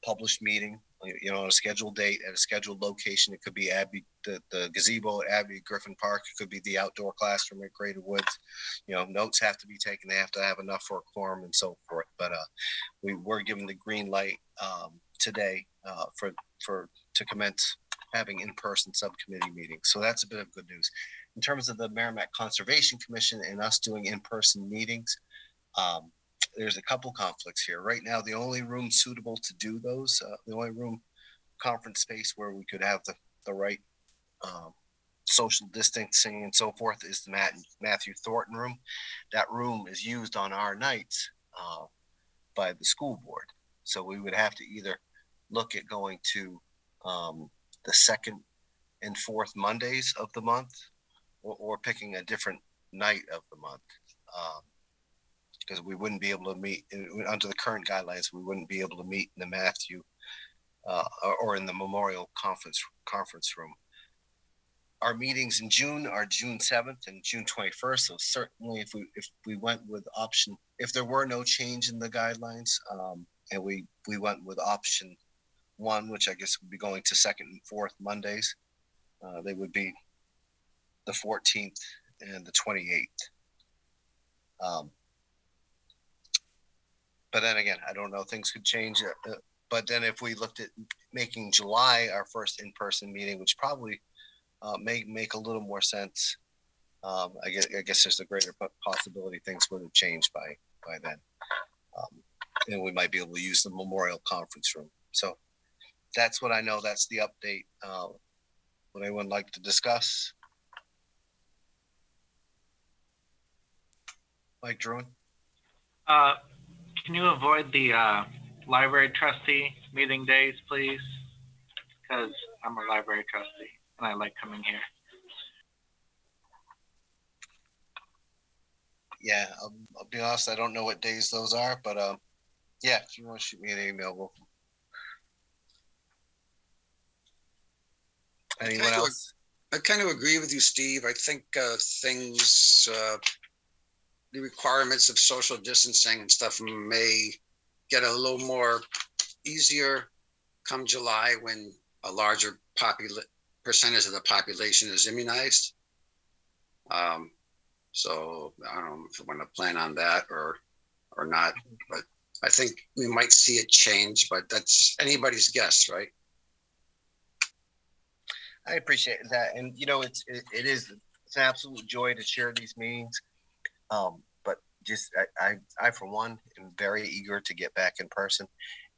published meeting, on a scheduled date at a scheduled location. It could be the gazebo at Abbey Griffin Park. It could be the outdoor classroom at Greater Woods. Notes have to be taken. They have to have enough for a quorum and so forth. But we were given the green light today to commence having in-person subcommittee meetings. So that's a bit of good news. In terms of the Merrimack Conservation Commission and us doing in-person meetings, there's a couple conflicts here. Right now, the only room suitable to do those, the only room conference space where we could have the right social distancing and so forth is the Matthew Thornton room. That room is used on our nights by the school board. So we would have to either look at going to the second and fourth Mondays of the month, or picking a different night of the month, because we wouldn't be able to meet under the current guidelines. We wouldn't be able to meet in the Matthew or in the Memorial Conference room. Our meetings in June are June 7th and June 21st. So certainly, if we went with option, if there were no change in the guidelines, and we went with option 1, which I guess would be going to second and fourth Mondays, they would be the 14th and the 28th. But then again, I don't know, things could change. But then if we looked at making July our first in-person meeting, which probably may make a little more sense, I guess there's a greater possibility things would have changed by then. And we might be able to use the Memorial Conference room. So that's what I know. That's the update. Would anyone like to discuss? Mike Druin? Can you avoid the library trustee meeting days, please? Because I'm a library trustee and I like coming here. Yeah, I'll be honest, I don't know what days those are, but yeah, if you want to shoot me an email, anyone else? I kind of agree with you, Steve. I think the requirements of social distancing and stuff may get a little more easier come July when a larger percentage of the population is immunized. So I don't know if we want to plan on that or not, but I think we might see a change, but that's anybody's guess, right? I appreciate that. And, you know, it's an absolute joy to share these meetings. But just, I, for one, am very eager to get back in person.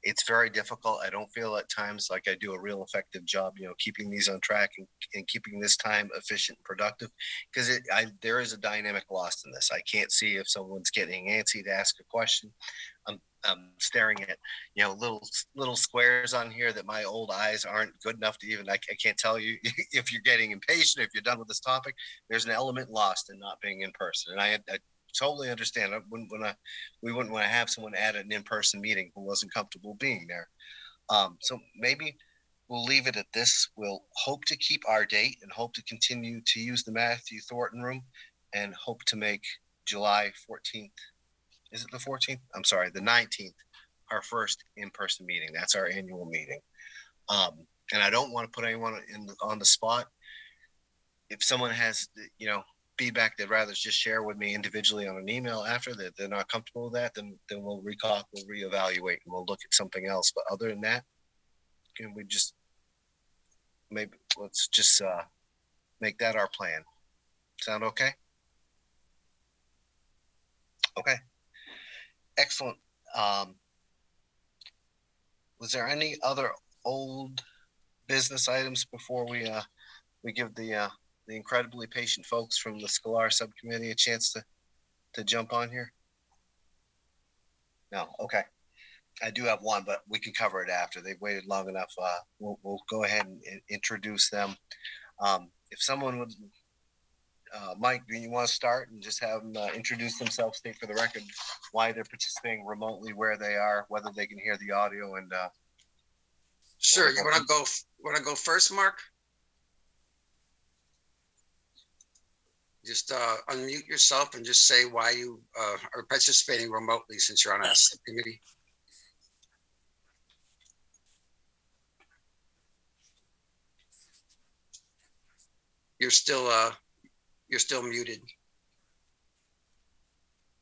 It's very difficult. I don't feel at times like I do a real effective job, you know, keeping these on track and keeping this time efficient and productive, because there is a dynamic lost in this. I can't see if someone's getting antsy to ask a question. I'm staring at, you know, little squares on here that my old eyes aren't good enough to even, I can't tell you if you're getting impatient, if you're done with this topic. There's an element lost in not being in person. And I totally understand. We wouldn't want to have someone at an in-person meeting who wasn't comfortable being there. So maybe we'll leave it at this. We'll hope to keep our date and hope to continue to use the Matthew Thornton room and hope to make July 14th. Is it the 14th? I'm sorry, the 19th, our first in-person meeting. That's our annual meeting. And I don't want to put anyone on the spot. If someone has, you know, feedback they'd rather just share with me individually on an email after that they're not comfortable with that, then we'll reevaluate and we'll look at something else. But other than that, can we just let's just make that our plan. Sound okay? Okay. Excellent. Was there any other old business items before we give the incredibly patient folks from the Scholar Subcommittee a chance to jump on here? No. Okay. I do have one, but we can cover it after. They've waited long enough. We'll go ahead and introduce them. If someone would, Mike, do you want to start and just have them introduce themselves, state for the record why they're participating remotely, where they are, whether they can hear the audio, and sure. You want to go first, Mark? Just unmute yourself and just say why you are participating remotely since you're on a subcommittee. You're still muted.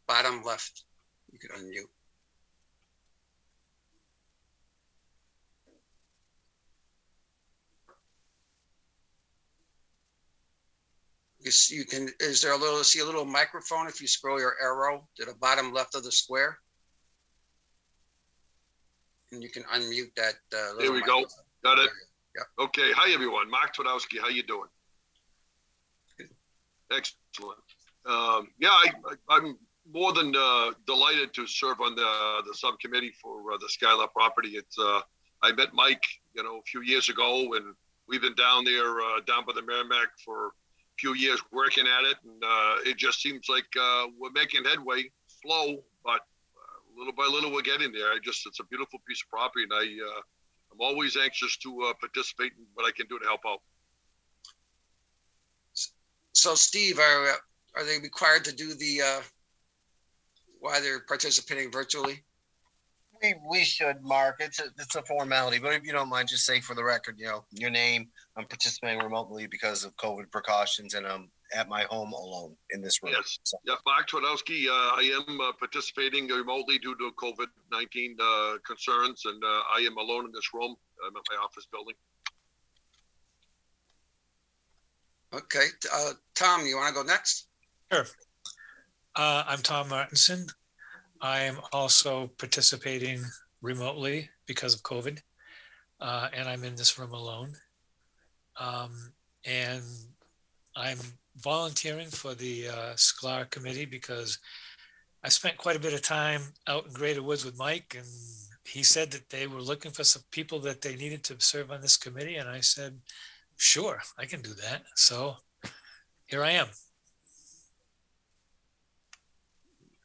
Bottom left, you can unmute. You can, is there see a little microphone if you scroll your arrow to the bottom left of the square? And you can unmute that. There we go. Got it. Yeah. Okay. Hi, everyone. Mark Twodowski. How you doing? Excellent. Yeah, I'm more than delighted to serve on the subcommittee for the Skylar property. It's I met Mike, you know, a few years ago, and we've been down there, down by the Merrimack for a few years working at it, and it just seems like we're making headway, slow, but little by little we're getting there. It's a beautiful piece of property, and I'm always anxious to participate in what I can do to help out. So Steve, are they required to do the why they're participating virtually? We should, Mark. It's a formality, but if you don't mind, just say for the record, you know, your name. I'm participating remotely because of COVID precautions, and I'm at my home alone in this room. Yes. So. Yeah, Mark Twodowski. I am participating remotely due to COVID-19 concerns, and I am alone in this room. I'm at my office building. Okay, Tom, you want to go next? Sure. I'm Tom Martinson. I am also participating remotely because of COVID, and I'm in this room alone. And I'm volunteering for the Sklar committee because I spent quite a bit of time out in Greater Woods with Mike, and he said that they were looking for some people that they needed to serve on this committee, and I said, sure, I can do that. So here I am.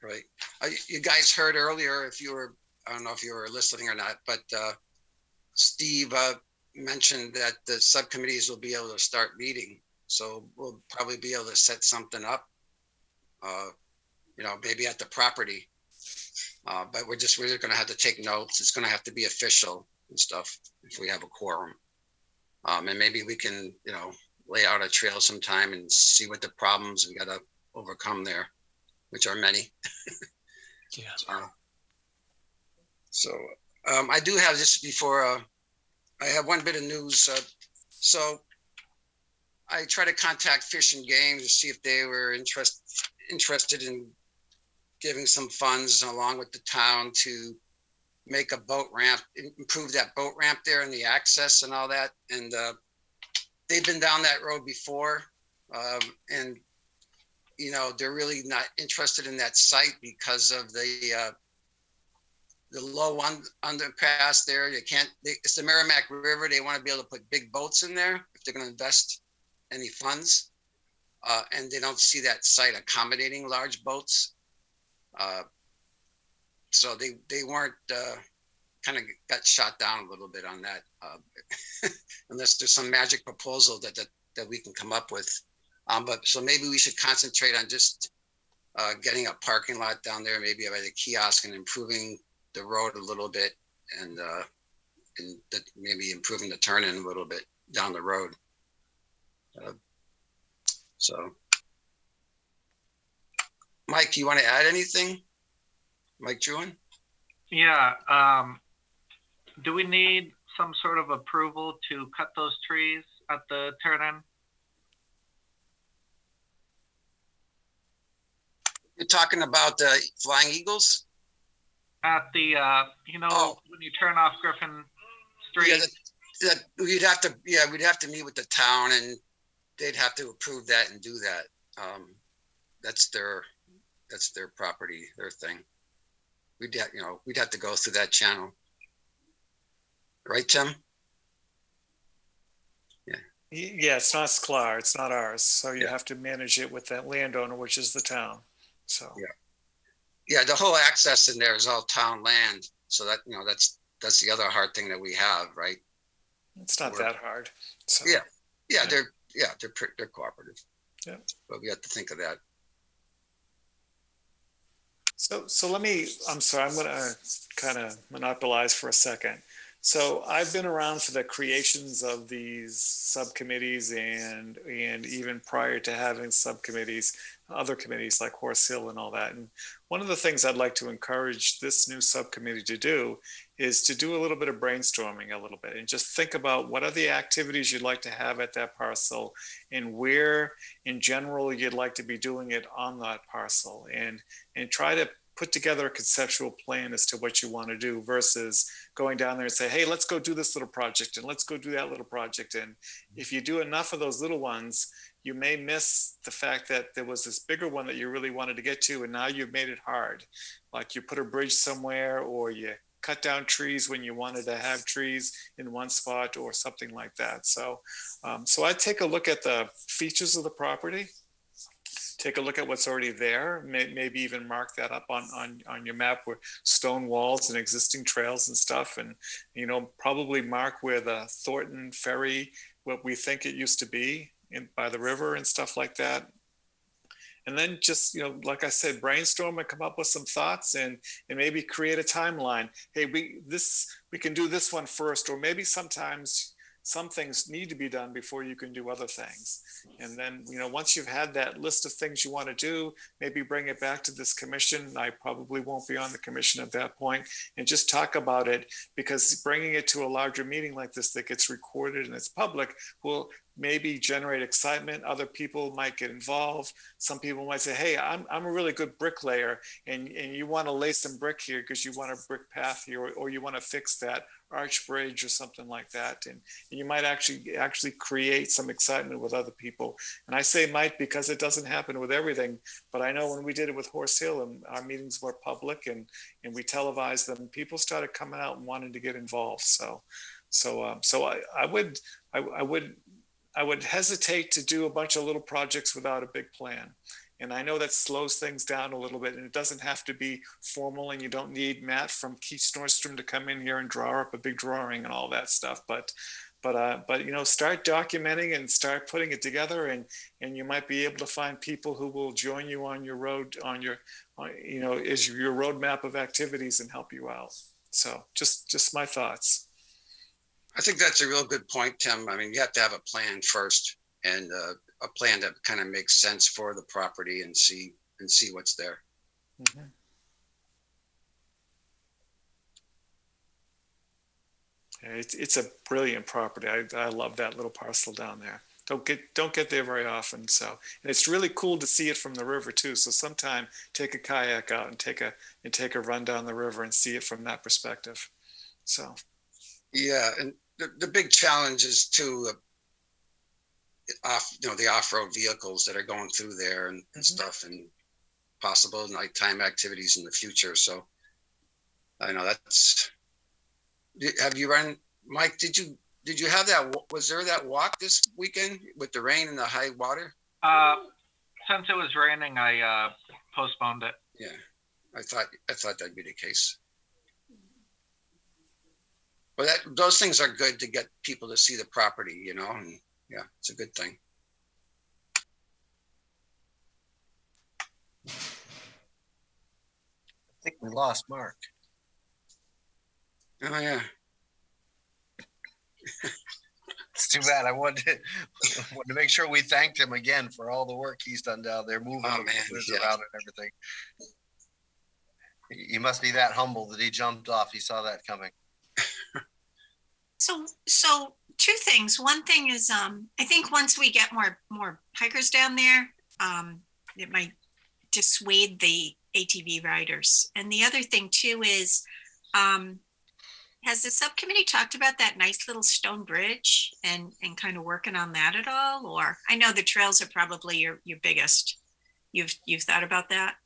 Right. You guys heard earlier, I don't know if you were listening or not, but Steve mentioned that the subcommittees will be able to start meeting. So we'll probably be able to set something up, you know, maybe at the property. But we're just going to have to take notes. It's going to have to be official and stuff if we have a quorum. And maybe we can, lay out a trail sometime and see what the problems we got to overcome there, which are many. Yeah. So I do have this before. I have one bit of news. So I try to contact Fish and Game to see if they were interested in giving some funds along with the town to make a boat ramp, improve that boat ramp there and the access and all that. And they've been down that road before. And, they're really not interested in that site because of the low underpass there. It's the Merrimack River. They want to be able to put big boats in there if they're going to invest any funds. And they don't see that site accommodating large boats. So they weren't kind of got shot down a little bit on that, unless there's some magic proposal that we can come up with. But so maybe we should concentrate on just getting a parking lot down there, maybe by the kiosk, and improving the road a little bit, and maybe improving the turn in a little bit down the road. So, Mike, do you want to add anything? Mike Jewin? Yeah. Do we need some sort of approval to cut those trees at the turn-in? You're talking about the Flying Eagles? At the, when you turn off Griffin Street? Yeah, we'd have to meet with the town, and they'd have to approve that and do that. That's their property, their thing. We'd have to go through that channel. Right, Tim? Yeah, it's not SCLAR, it's not ours. So you have to manage it with that landowner, which is the town. So yeah, the whole access in there is all town land. So that that's the other hard thing that we have, right? It's not that hard. So. They're cooperative. Yeah, but we have to think of that. So I'm sorry, I'm going to kind of monopolize for a second. So I've been around for the creations of these subcommittees and even prior to having subcommittees, other committees like Horse Hill and all that. And one of the things I'd like to encourage this new subcommittee to do is to do a little bit of brainstorming a little bit and just think about what are the activities you'd like to have at that parcel and where in general you'd like to be doing it on that parcel, and try to put together a conceptual plan as to what you want to do versus going down there and say, hey, let's go do this little project and let's go do that little project. And if you do enough of those little ones, you may miss the fact that there was this bigger one that you really wanted to get to, and now you've made it hard. Like you put a bridge somewhere, or you cut down trees when you wanted to have trees in one spot or something like that. So I take a look at the features of the property, take a look at what's already there, maybe even mark that up on your map with stone walls and existing trails and stuff. And, probably mark where the Thornton Ferry, what we think it used to be by the river and stuff like that. And then just, like I said, brainstorm and come up with some thoughts and maybe create a timeline. Hey, we can do this one first, or maybe sometimes some things need to be done before you can do other things. And then, once you've had that list of things you want to do, maybe bring it back to this commission. I probably won't be on the commission at that point, and just talk about it, because bringing it to a larger meeting like this that gets recorded and it's public will maybe generate excitement. Other people might get involved. Some people might say, hey, I'm a really good bricklayer, and you want to lay some brick here because you want a brick path here, or you want to fix that arch bridge or something like that. And you might actually create some excitement with other people. And I say might because it doesn't happen with everything, but I know when we did it with Horse Hill and our meetings were public and we televised them, people started coming out and wanting to get involved. So I would hesitate to do a bunch of little projects without a big plan. And I know that slows things down a little bit, and it doesn't have to be formal, and you don't need Matt from Keith Nordstrom to come in here and draw up a big drawing and all that stuff. But start documenting and start putting it together, and you might be able to find people who will join you on your road, is your roadmap of activities and help you out. So just my thoughts. I think that's a real good point, Tim. I mean, you have to have a plan first, and a plan that kind of makes sense for the property and see what's there. Mhm. It's a brilliant property. I love that little parcel down there. Don't get there very often. So, and it's really cool to see it from the river too. So sometime take a kayak out and take a run down the river and see it from that perspective. So yeah, and the big challenge is too the off-road vehicles that are going through there and stuff, and possible nighttime activities in the future. So I know that's. Have you run, Mike? Did you have that? Was there that walk this weekend with the rain and the high water? Since it was raining, I postponed it. Yeah, I thought that'd be the case. Well, those things are good to get people to see the property, and yeah, it's a good thing. I think we lost Mark. Oh yeah. It's too bad. I wanted to make sure we thanked him again for all the work he's done down there, moving the boulders around and everything. He must be that humble that he jumped off. He saw that coming. So two things. One thing is, I think once we get more hikers down there, it might dissuade the ATV riders. And the other thing too is, has the subcommittee talked about that nice little stone bridge and kind of working on that at all? Or I know the trails are probably your biggest. You've thought about that?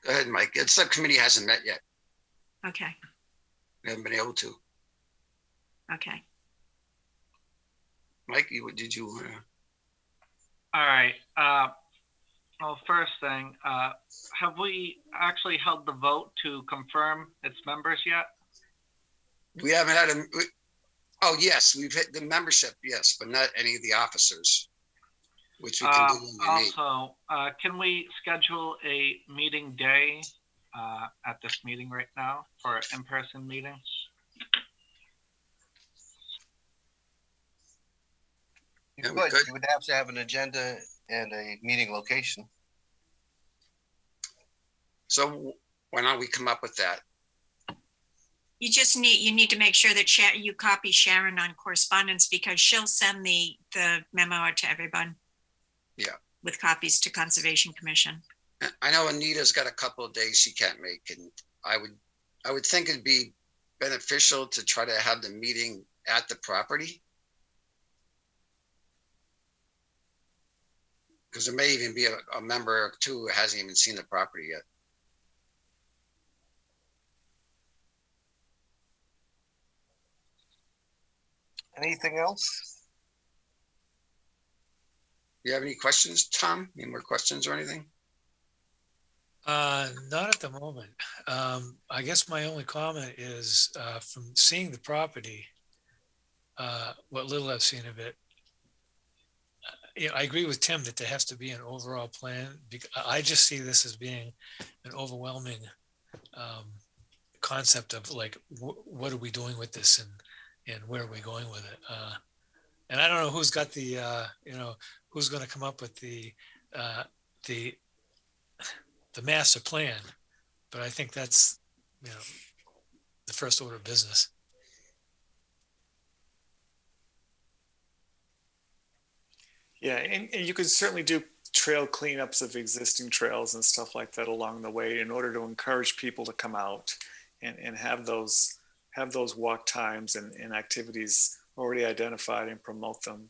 Go ahead, Mike. The subcommittee hasn't met yet. Okay. We haven't been able to. Okay. Mike, did you? All right. Well, first thing, have we actually held the vote to confirm its members yet? We haven't had oh yes, we've hit the membership, yes, but not any of the officers, which we can do when we meet. Also, can we schedule a meeting day at this meeting right now for an in-person meeting? You would have to have an agenda and a meeting location. So why don't we come up with that? You need to make sure that you copy Sharon on correspondence, because she'll send the memo out to everyone. Yeah. With copies to Conservation Commission. I know Anita's got a couple of days she can't make, and I would think it'd be beneficial to try to have the meeting at the property. Because there may even be a member or two who hasn't even seen the property yet. Anything else? Do you have any questions, Tom? Any more questions or anything? Not at the moment. I guess my only comment is from seeing the property, what little I've seen of it. I agree with Tim that there has to be an overall plan. I just see this as being an overwhelming concept of like, what are we doing with this and where are we going with it? And I don't know who's got the, who's going to come up with the master plan, but I think that's, the first order of business. Yeah, and you could certainly do trail cleanups of existing trails and stuff like that along the way in order to encourage people to come out and have those walk times and activities already identified and promote them,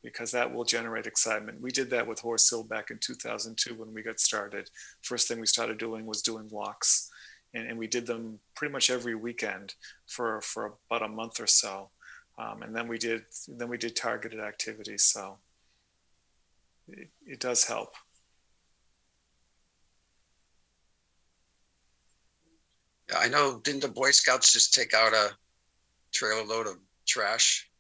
because that will generate excitement. We did that with Horse Hill back in 2002 when we got started. First thing we started doing was doing walks, and we did them pretty much every weekend for about a month or so, and then we did targeted activities. So it does help. Yeah, I know. Didn't the Boy Scouts just take out a trailer load of trash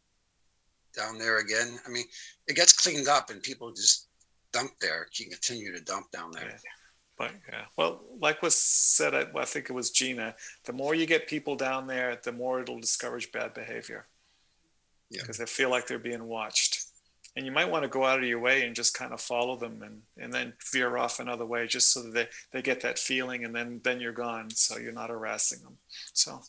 down there again? I mean, it gets cleaned up and people just dump there. You continue to dump down there. Yeah. But yeah, well, like was said, I think it was Gina, the more you get people down there, the more it'll discourage bad behavior. Because they feel like they're being watched. And you might want to go out of your way and just kind of follow them and then veer off another way just so that they get that feeling, and then you're gone. So you're not harassing them. So.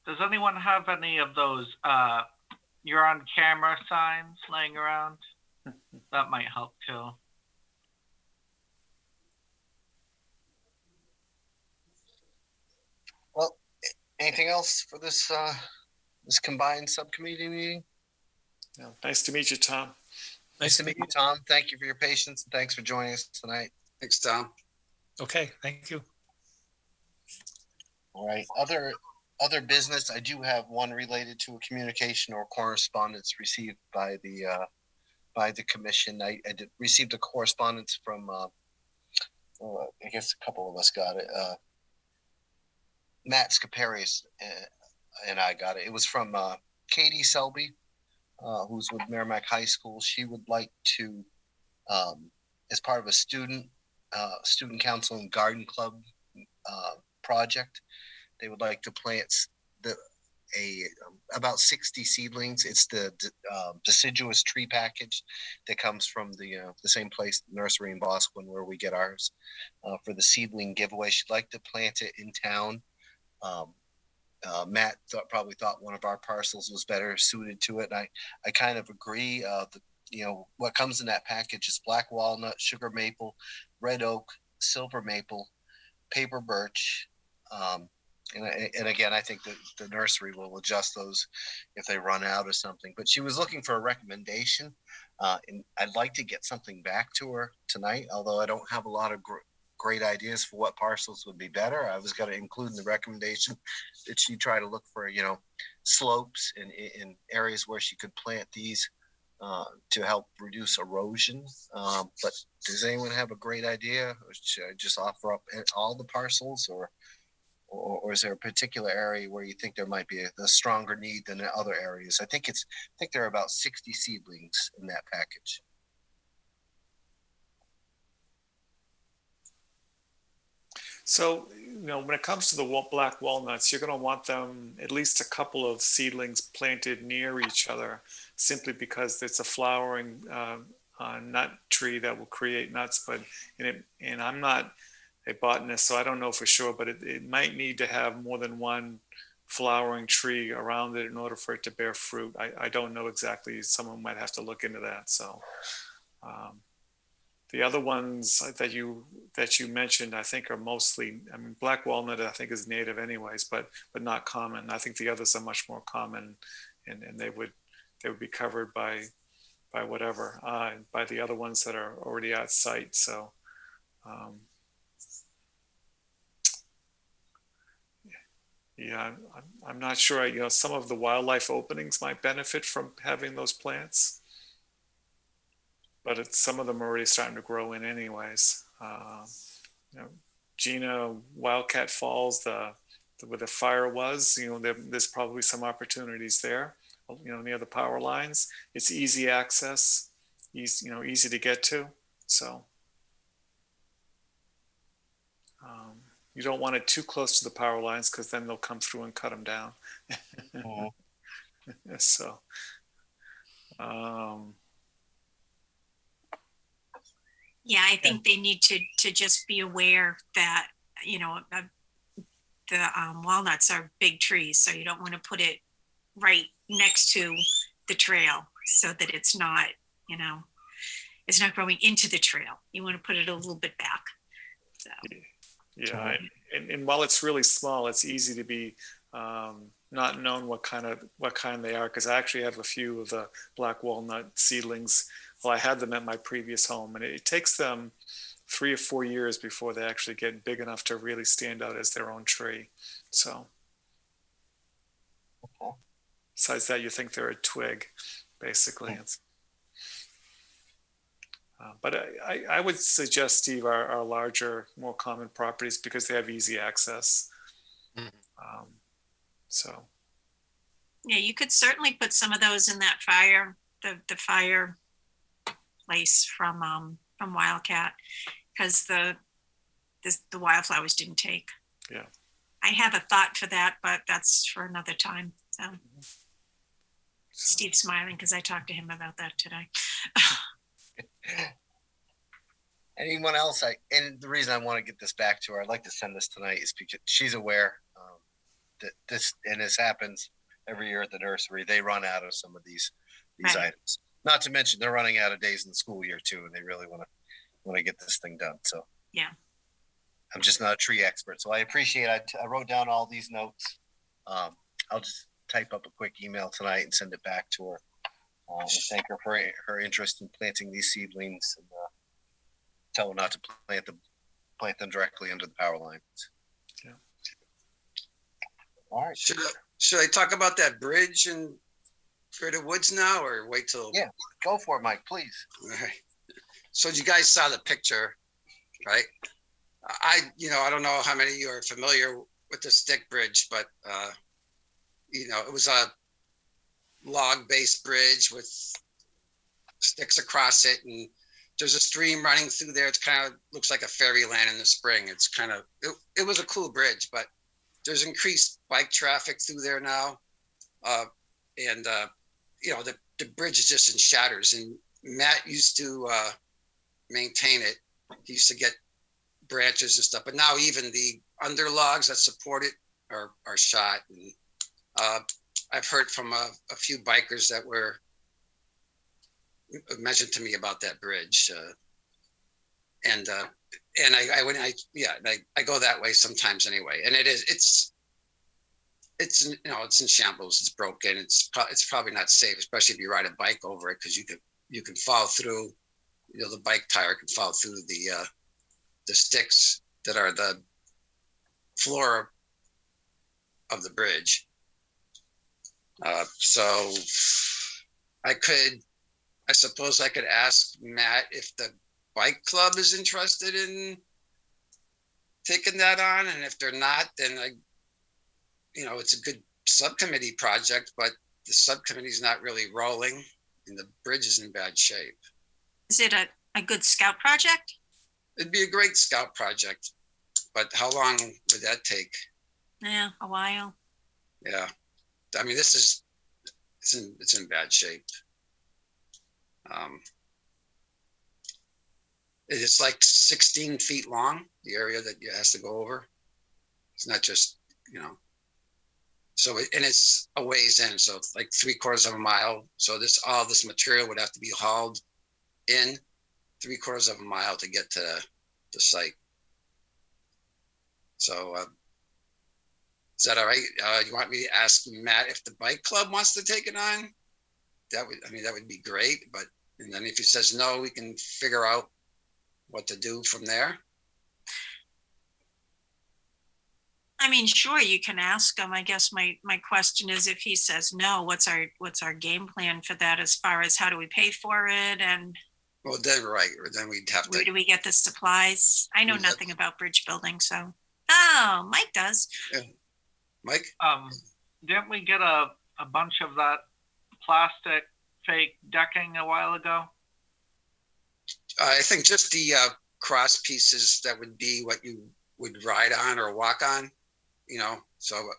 Does anyone have any of those you're on camera signs laying around? That might help too. Well, anything else for this this combined subcommittee meeting? Yeah, nice to meet you, Tom. Nice to meet you, Tom. Thank you for your patience and thanks for joining us tonight. Thanks, Tom. Okay, thank you. All right. Other business. I do have one related to a communication or correspondence received by the commission. I received a correspondence from I guess a couple of us got it. Matt Scaparius and I got it. It was from Katie Selby, who's with Merrimack High School. She would like to, as part of a student council and garden club project, they would like to plant about 60 seedlings. It's the deciduous tree package that comes from the same place, nursery in Bosquen, where we get ours for the seedling giveaway. She'd like to plant it in town. Matt probably thought one of our parcels was better suited to it. And I kind of agree. What comes in that package is black walnut, sugar maple, red oak, silver maple, paper birch. And again, I think that the nursery will adjust those if they run out or something. But she was looking for a recommendation, and I'd like to get something back to her tonight, although I don't have a lot of great ideas for what parcels would be better. I was going to include in the recommendation that she try to look for, slopes in areas where she could plant these to help reduce erosion. But does anyone have a great idea? Or should I just offer up all the parcels, or is there a particular area where you think there might be a stronger need than in other areas? I think there are about 60 seedlings in that package. So, when it comes to the black walnuts, you're going to want them, at least a couple of seedlings planted near each other, simply because it's a flowering nut tree that will create nuts. And I'm not a botanist, so I don't know for sure, but it might need to have more than one flowering tree around it in order for it to bear fruit. I don't know exactly. Someone might have to look into that. So the other ones that you mentioned, I think are mostly, black walnut I think is native anyways, but not common. I think the others are much more common, and they would be covered by whatever, by the other ones that are already at site. So yeah, I'm not sure. Some of the wildlife openings might benefit from having those plants, but some of them are already starting to grow in anyways. Gina, Wildcat Falls, where the fire was, there's probably some opportunities there, near the power lines. It's easy access, easy to get to. So you don't want it too close to the power lines, because then they'll come through and cut them down. So, yeah, I think they need to just be aware that, the walnuts are big trees, so you don't want to put it right next to the trail so that it's not, it's not growing into the trail. You want to put it a little bit back. So. Yeah, and while it's really small, it's easy to be not known what kind they are, because I actually have a few of the black walnut seedlings. Well, I had them at my previous home, and it takes them 3 or 4 years before they actually get big enough to really stand out as their own tree. So besides that, you think they're a twig, basically. But I would suggest, Steve, our larger, more common properties, because they have easy access. So. Yeah, you could certainly put some of those in that fire the fire place from Wildcat, because the wildflowers didn't take. Yeah. I have a thought for that, but that's for another time. So Steve's smiling because I talked to him about that today. Anyone else? And the reason I want to get this back to her, I'd like to send this tonight, is because she's aware that this happens every year at the nursery. They run out of some of these Right. items. Not to mention they're running out of days in the school year too, and they really want to get this thing done. So yeah, I'm just not a tree expert, so I appreciate it. I wrote down all these notes. I'll just type up a quick email tonight and send it back to her. And thank her for her interest in planting these seedlings, and tell her not to plant them directly under the power lines. Yeah. All right. Should I talk about that bridge in Further Woods now, or wait till? Yeah, go for it, Mike, please. All right. So you guys saw the picture, right? I don't know how many of you are familiar with the stick bridge, but it was a log-based bridge with sticks across it, and there's a stream running through there. It's kind of looks like a fairyland in the spring. It's kind of it was a cool bridge, but there's increased bike traffic through there now, and the bridge is just in shatters. And Matt used to maintain it. He used to get branches and stuff, but now even the underlogs that support it are shot. And I've heard from a few bikers that were mentioned to me about that bridge, and I go that way sometimes anyway. And it's in shambles. It's broken. It's probably not safe, especially if you ride a bike over it, because you can fall through. The bike tire can fall through the sticks that are the floor of the bridge. So I suppose I could ask Matt if the bike club is interested in taking that on, and if they're not, then it's a good subcommittee project, but the subcommittee is not really rolling, and the bridge is in bad shape. Is it a good scout project? It'd be a great scout project, but how long would that take? Yeah, a while. Yeah, I mean, it's in bad shape. It's like 16 feet long, the area that it has to go over. It's not just, so and it's a ways in, so it's like 3/4 of a mile. So all this material would have to be hauled in 3/4 of a mile to get to the site. So is that all right? You want me to ask Matt if the bike club wants to take it on? That would be great. But and then if he says no, we can figure out what to do from there. I mean, sure, you can ask him. I guess my question is, if he says no, what's our game plan for that, as far as how do we pay for it? And well, then we'd have to. Where do we get the supplies? I know nothing about bridge building, so. Oh, Mike does. Yeah. Mike? Didn't we get a bunch of that plastic fake decking a while ago? I think just the cross pieces that would be what you would ride on or walk on, So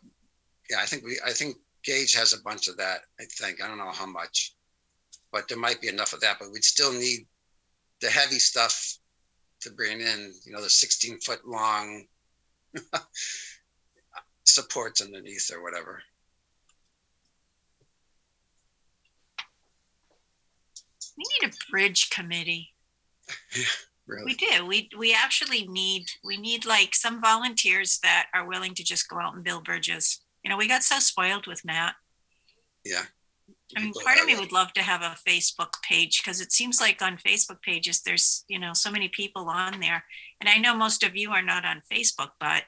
yeah, I think Gage has a bunch of that. I don't know how much, but there might be enough of that. But we'd still need the heavy stuff to bring in. The 16-foot long supports underneath or whatever. We need a bridge committee. Really? We do. We actually need like some volunteers that are willing to just go out and build bridges. We got so spoiled with Matt. Yeah. I mean, part of me would love to have a Facebook page, because it seems like on Facebook pages, there's, so many people on there. And I know most of you are not on Facebook, but,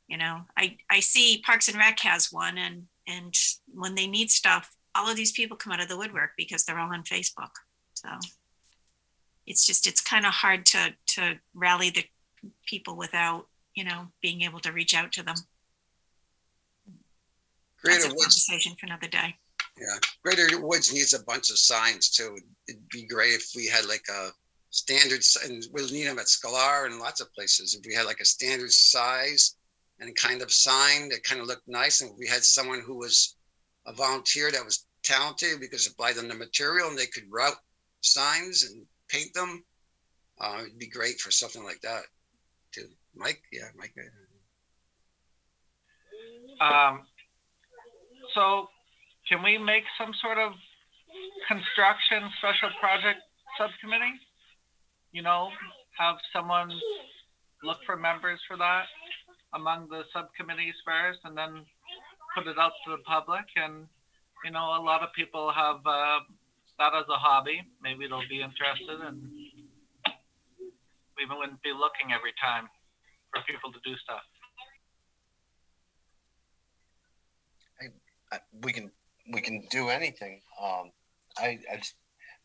I see Parks and Rec has one, and when they need stuff, all of these people come out of the woodwork because they're all on Facebook. So it's kind of hard to rally the people without, being able to reach out to them. That's a conversation for another day. Yeah, Greater Woods needs a bunch of signs too. It'd be great if we had like a standard, and we'll need them at Scalar and lots of places. If we had like a standard size and kind of sign that kind of looked nice, and if we had someone who was a volunteer that was talented, we could supply them the material and they could route signs and paint them. It'd be great for something like that too. Mike, yeah, Mike. So can we make some sort of construction special project subcommittee? You know, have someone look for members for that among the subcommittees first, and then put it out to the public. And, you know, a lot of people have that as a hobby. Maybe they'll be interested, and we wouldn't be looking every time for people to do stuff. We can do anything.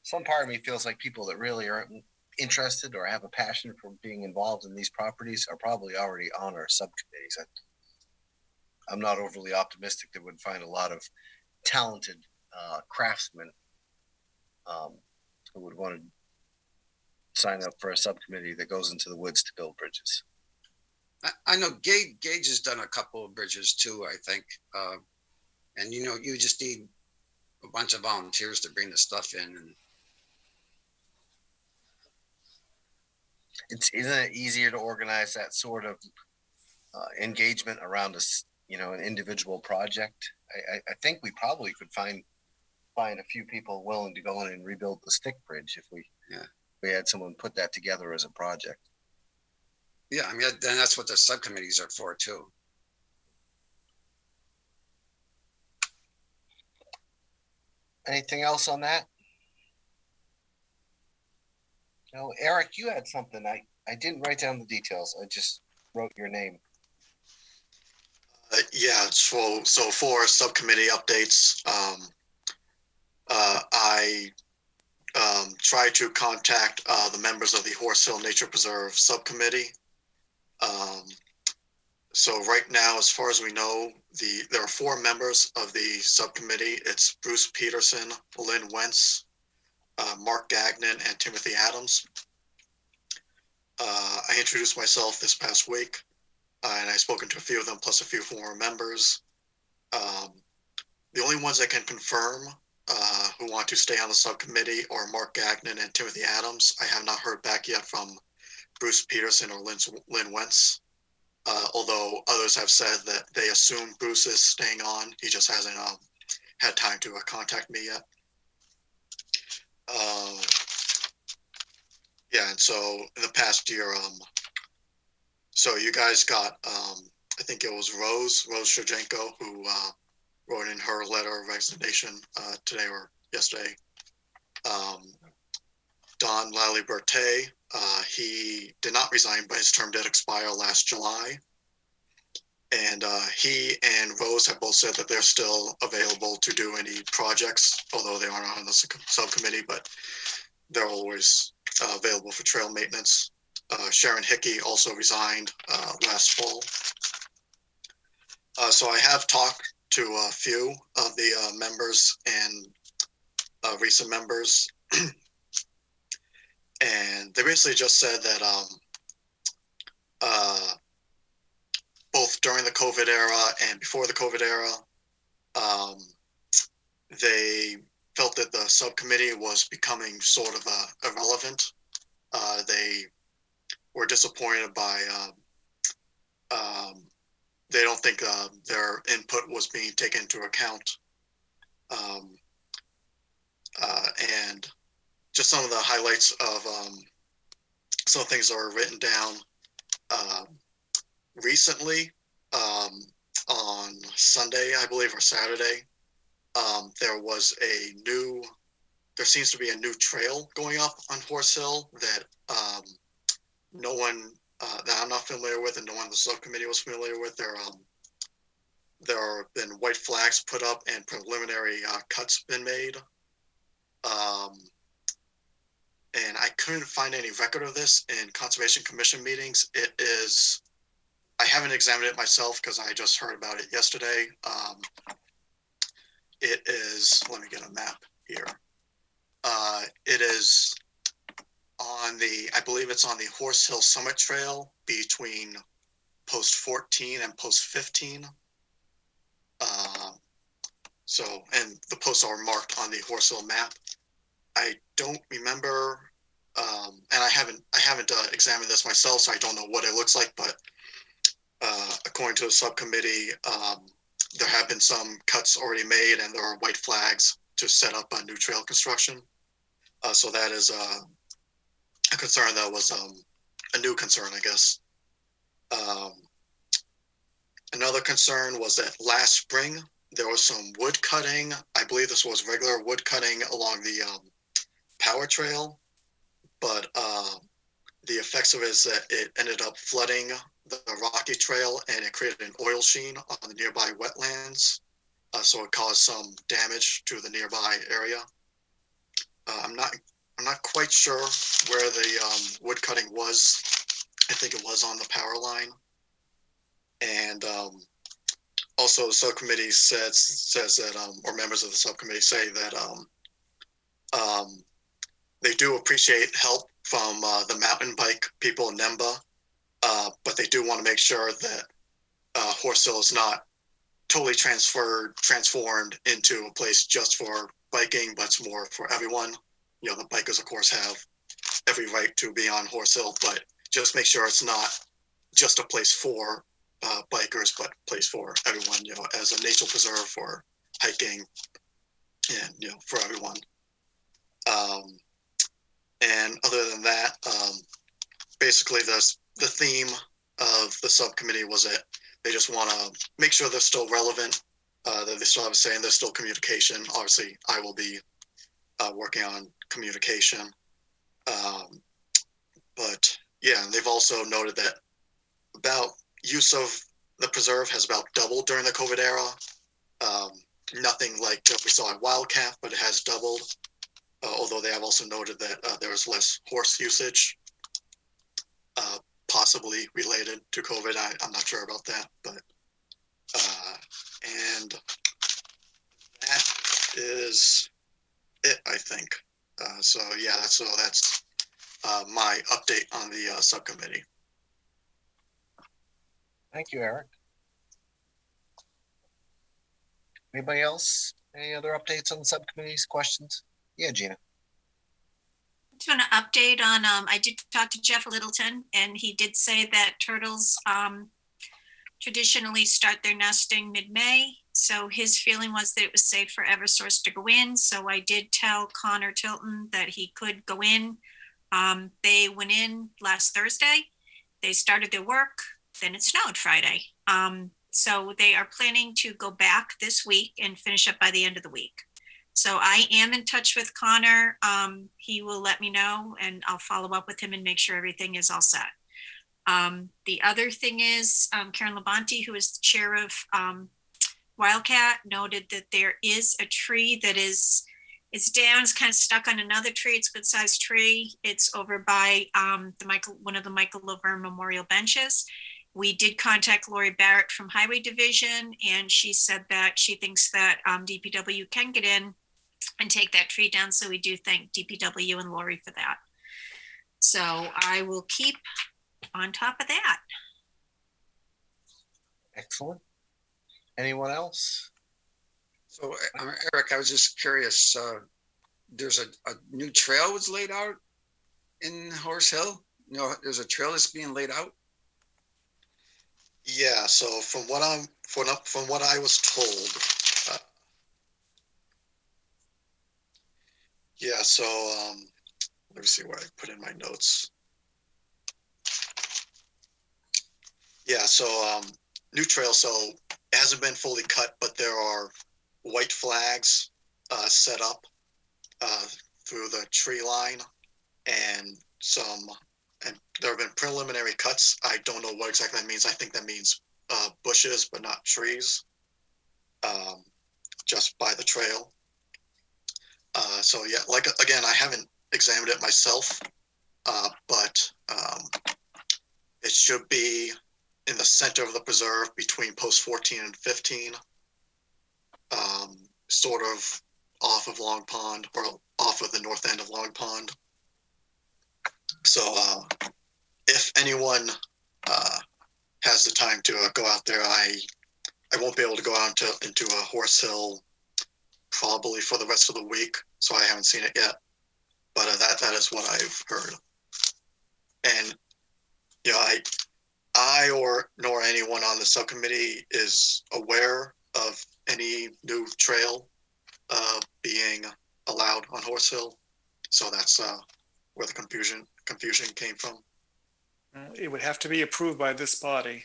Some part of me feels like people that really are interested or have a passion for being involved in these properties are probably already on our subcommittees. I'm not overly optimistic that we'd find a lot of talented craftsmen who would want to sign up for a subcommittee that goes into the woods to build bridges. I know Gage has done a couple of bridges too, I think. And you know, you just need a bunch of volunteers to bring the stuff in. And isn't it easier to organize that sort of engagement around an individual project? I think we probably could find a few people willing to go in and rebuild the stick bridge if we had someone put that together as a project. Yeah, I mean, then that's what the subcommittees are for too. Anything else on that? No, Eric, you had something. I didn't write down the details. I just wrote your name. Yeah, so for subcommittee updates, I tried to contact the members of the Horse Hill Nature Preserve subcommittee. So right now, as far as we know, there are 4 members of the subcommittee. It's Bruce Peterson, Lynn Wentz, Mark Gagnon, and Timothy Adams. I introduced myself this past week, and I've spoken to a few of them, plus a few former members. The only ones I can confirm who want to stay on the subcommittee are Mark Gagnon and Timothy Adams. I have not heard back yet from Bruce Peterson or Lynn Wentz. Although others have said that they assume Bruce is staying on. He just hasn't had time to contact me yet. Yeah, and so in the past year, so you guys got, I think it was Rose Shajenko, who wrote in her letter of resignation today or yesterday. Don Lally-Berthet, he did not resign, but his term did expire last July. And he and Rose have both said that they're still available to do any projects, although they aren't on the subcommittee, but they're always available for trail maintenance. Sharon Hickey also resigned last fall. So I have talked to a few of the members and recent members. And they basically just said that both during the COVID era and before the COVID era, they felt that the subcommittee was becoming sort of irrelevant. They were disappointed by, they don't think their input was being taken into account. And just some of the highlights of some of the things that were written down recently on Sunday, I believe, or Saturday. There seems to be a new trail going up on Horse Hill that no one that I'm not familiar with, and no one on the subcommittee was familiar with. There have been white flags put up and preliminary cuts been made. And I couldn't find any record of this in Conservation Commission meetings. I haven't examined it myself because I just heard about it yesterday. it is, let me get a map here. It is on the, I believe it's on the Horse Hill Summit Trail between post 14 and post 15. So, and the posts are marked on the Horse Hill map. I don't remember, and I haven't examined this myself, so I don't know what it looks like, but according to the subcommittee, there have been some cuts already made and there are white flags to set up a new trail construction. So that is a concern that was a new concern, I guess. Another concern was that last spring, there was some wood cutting. I believe this was regular wood cutting along the power trail, but the effects of it is that it ended up flooding the rocky trail and it created an oil sheen on the nearby wetlands. So it caused some damage to the nearby area. I'm not quite sure where the wood cutting was. I think it was on the power line. And also the subcommittee says that, or members of the subcommittee say that they do appreciate help from the mountain bike people in NEMBA, but they do want to make sure that Horse Hill is not totally transformed into a place just for biking, but it's more for everyone. You know, the bikers, of course, have every right to be on Horse Hill, but just make sure it's not just a place for bikers, but a place for everyone, you know, as a nature preserve for hiking and, you know, for everyone. And other than that, basically the theme of the subcommittee was that they just want to make sure they're still relevant, that they still have a say and there's still communication. Obviously, I will be working on communication. But yeah, they've also noted that about use of the preserve has about doubled during the COVID era. Nothing like what we saw at Wildcat, but it has doubled. Although they have also noted that there is less horse usage, possibly related to COVID. I'm not sure about that, but and that is it, I think. So yeah, that's my update on the subcommittee. Thank you, Eric. Anybody else? Any other updates on the subcommittee's questions? Yeah, Gina. I just want to update on, I did talk to Jeff Littleton and he did say that turtles traditionally start their nesting mid-May. So his feeling was that it was safe for Eversource to go in. So I did tell Connor Tilton that he could go in. They went in last Thursday. They started their work, then it snowed Friday. So they are planning to go back this week and finish up by the end of the week. So I am in touch with Connor. He will let me know and I'll follow up with him and make sure everything is all set. The other thing is Karen Labonte, who is the chair of Wildcat, noted that there is a tree that it's down, it's kind of stuck on another tree. It's a good sized tree. It's over by one of the Michael Laverne Memorial benches. We did contact Lori Barrett from Highway Division, and she said that she thinks that DPW can get in and take that tree down. So we do thank DPW and Lori for that. So I will keep on top of that. Excellent. Anyone else? So Eric, I was just curious, there's a new trail was laid out in Horse Hill? You know, there's a trail that's being laid out? Yeah, so from what I was told, yeah, so let me see where I put in my notes. Yeah, so new trail, so it hasn't been fully cut, but there are white flags set up through the tree line, and there have been preliminary cuts. I don't know what exactly that means. I think that means bushes, but not trees, just by the trail. So yeah, like again, I haven't examined it myself, but it should be in the center of the preserve between post 14 and 15. sort of off of Long Pond or off of the north end of Long Pond. So if anyone has the time to go out there, I won't be able to go out into a Horse Hill probably for the rest of the week, so I haven't seen it yet. But that is what I've heard. And you know, I or nor anyone on the subcommittee is aware of any new trail being allowed on Horse Hill. So that's where the confusion came from. It would have to be approved by this body.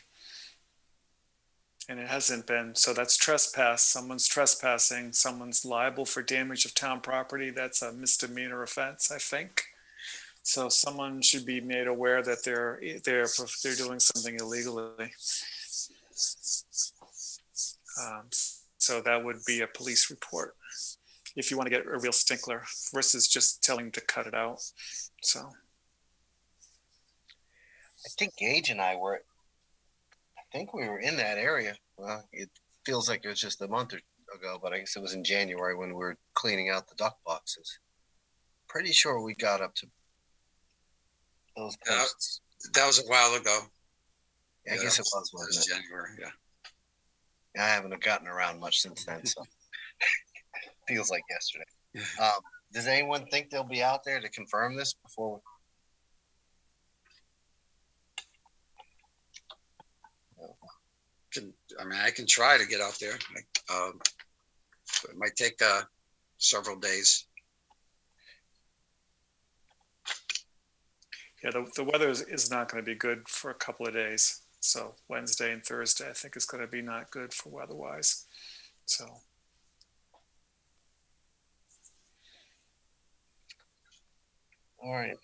And it hasn't been. So that's trespass. Someone's trespassing. Someone's liable for damage of town property. That's a misdemeanor offense, I think. So someone should be made aware that they're doing something illegally. So that would be a police report if you want to get a real stickler versus just telling them to cut it out. So I think Gage and I were, I think we were in that area. Well, it feels like it was just a month ago, but I guess it was in January when we were cleaning out the duck boxes. Pretty sure we got up to those posts. That was a while ago. Yeah, I guess it was, wasn't it? January, yeah. I haven't gotten around much since then, so feels like yesterday. Does anyone think they'll be out there to confirm this before? I can try to get out there. It might take several days. Yeah, the weather is not going to be good for a couple of days. So Wednesday and Thursday, I think, is going to be not good for weather-wise. So. All right.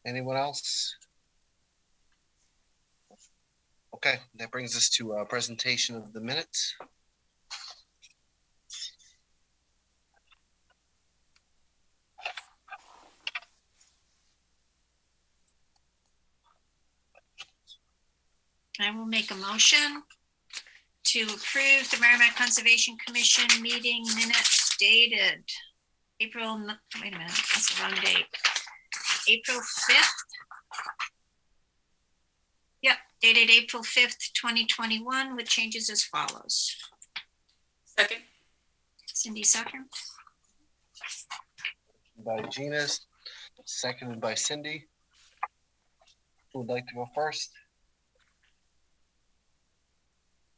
Anyone else? Okay, that brings us to a presentation of the minutes. I will make a motion to approve the Merrimack Conservation Commission meeting minutes dated April, wait a minute, that's the wrong date. April 5th. Yep, dated April 5th, 2021, with changes as follows. Second. Cindy, second. By Gina, seconded by Cindy. Who would like to go first?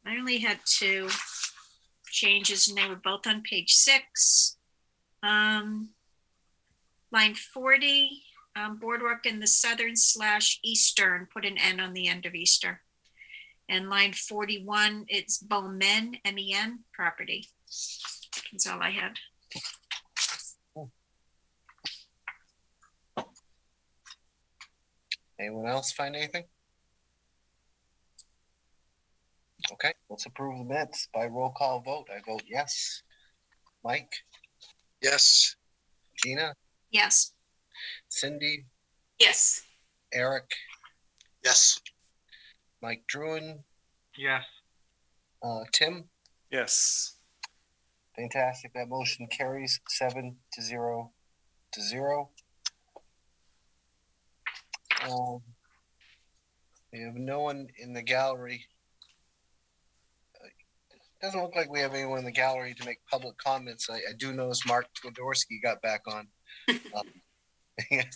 I only had two changes and they were both on page 6. Line 40, boardwalk in the southern/eastern, put an N on the end of Easter. And line 41, it's Bowmen, M-E-N, property. That's all I had. Anyone else find anything? Okay, let's approve the minutes by roll call vote. I vote yes. Mike? Yes. Gina? Yes. Cindy? Yes. Eric? Yes. Mike Druin? Yes. Tim? Yes. Fantastic. That motion carries 7-0 to 0. We have no one in the gallery. Doesn't look like we have anyone in the gallery to make public comments. I do notice Mark Twidorsky got back on.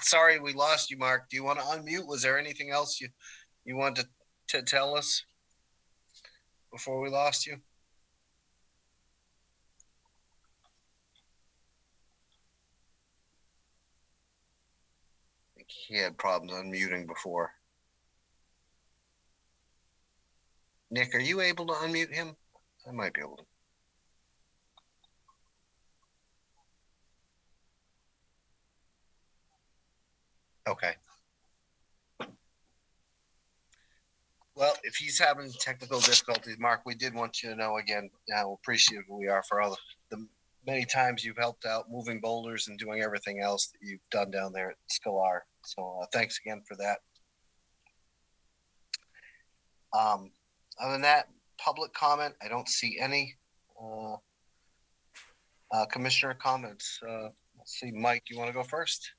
Sorry, we lost you, Mark. Do you want to unmute? Was there anything else you wanted to tell us before we lost you? I think he had problems unmuting before. Nick, are you able to unmute him? I might be able to. Okay. Well, if he's having technical difficulties, Mark, we did want you to know again how appreciative we are for all the many times you've helped out moving boulders and doing everything else that you've done down there at Scholar. So thanks again for that. Other than that, public comment, I don't see any. Commissioner comments. Let's see, Mike, you want to go first?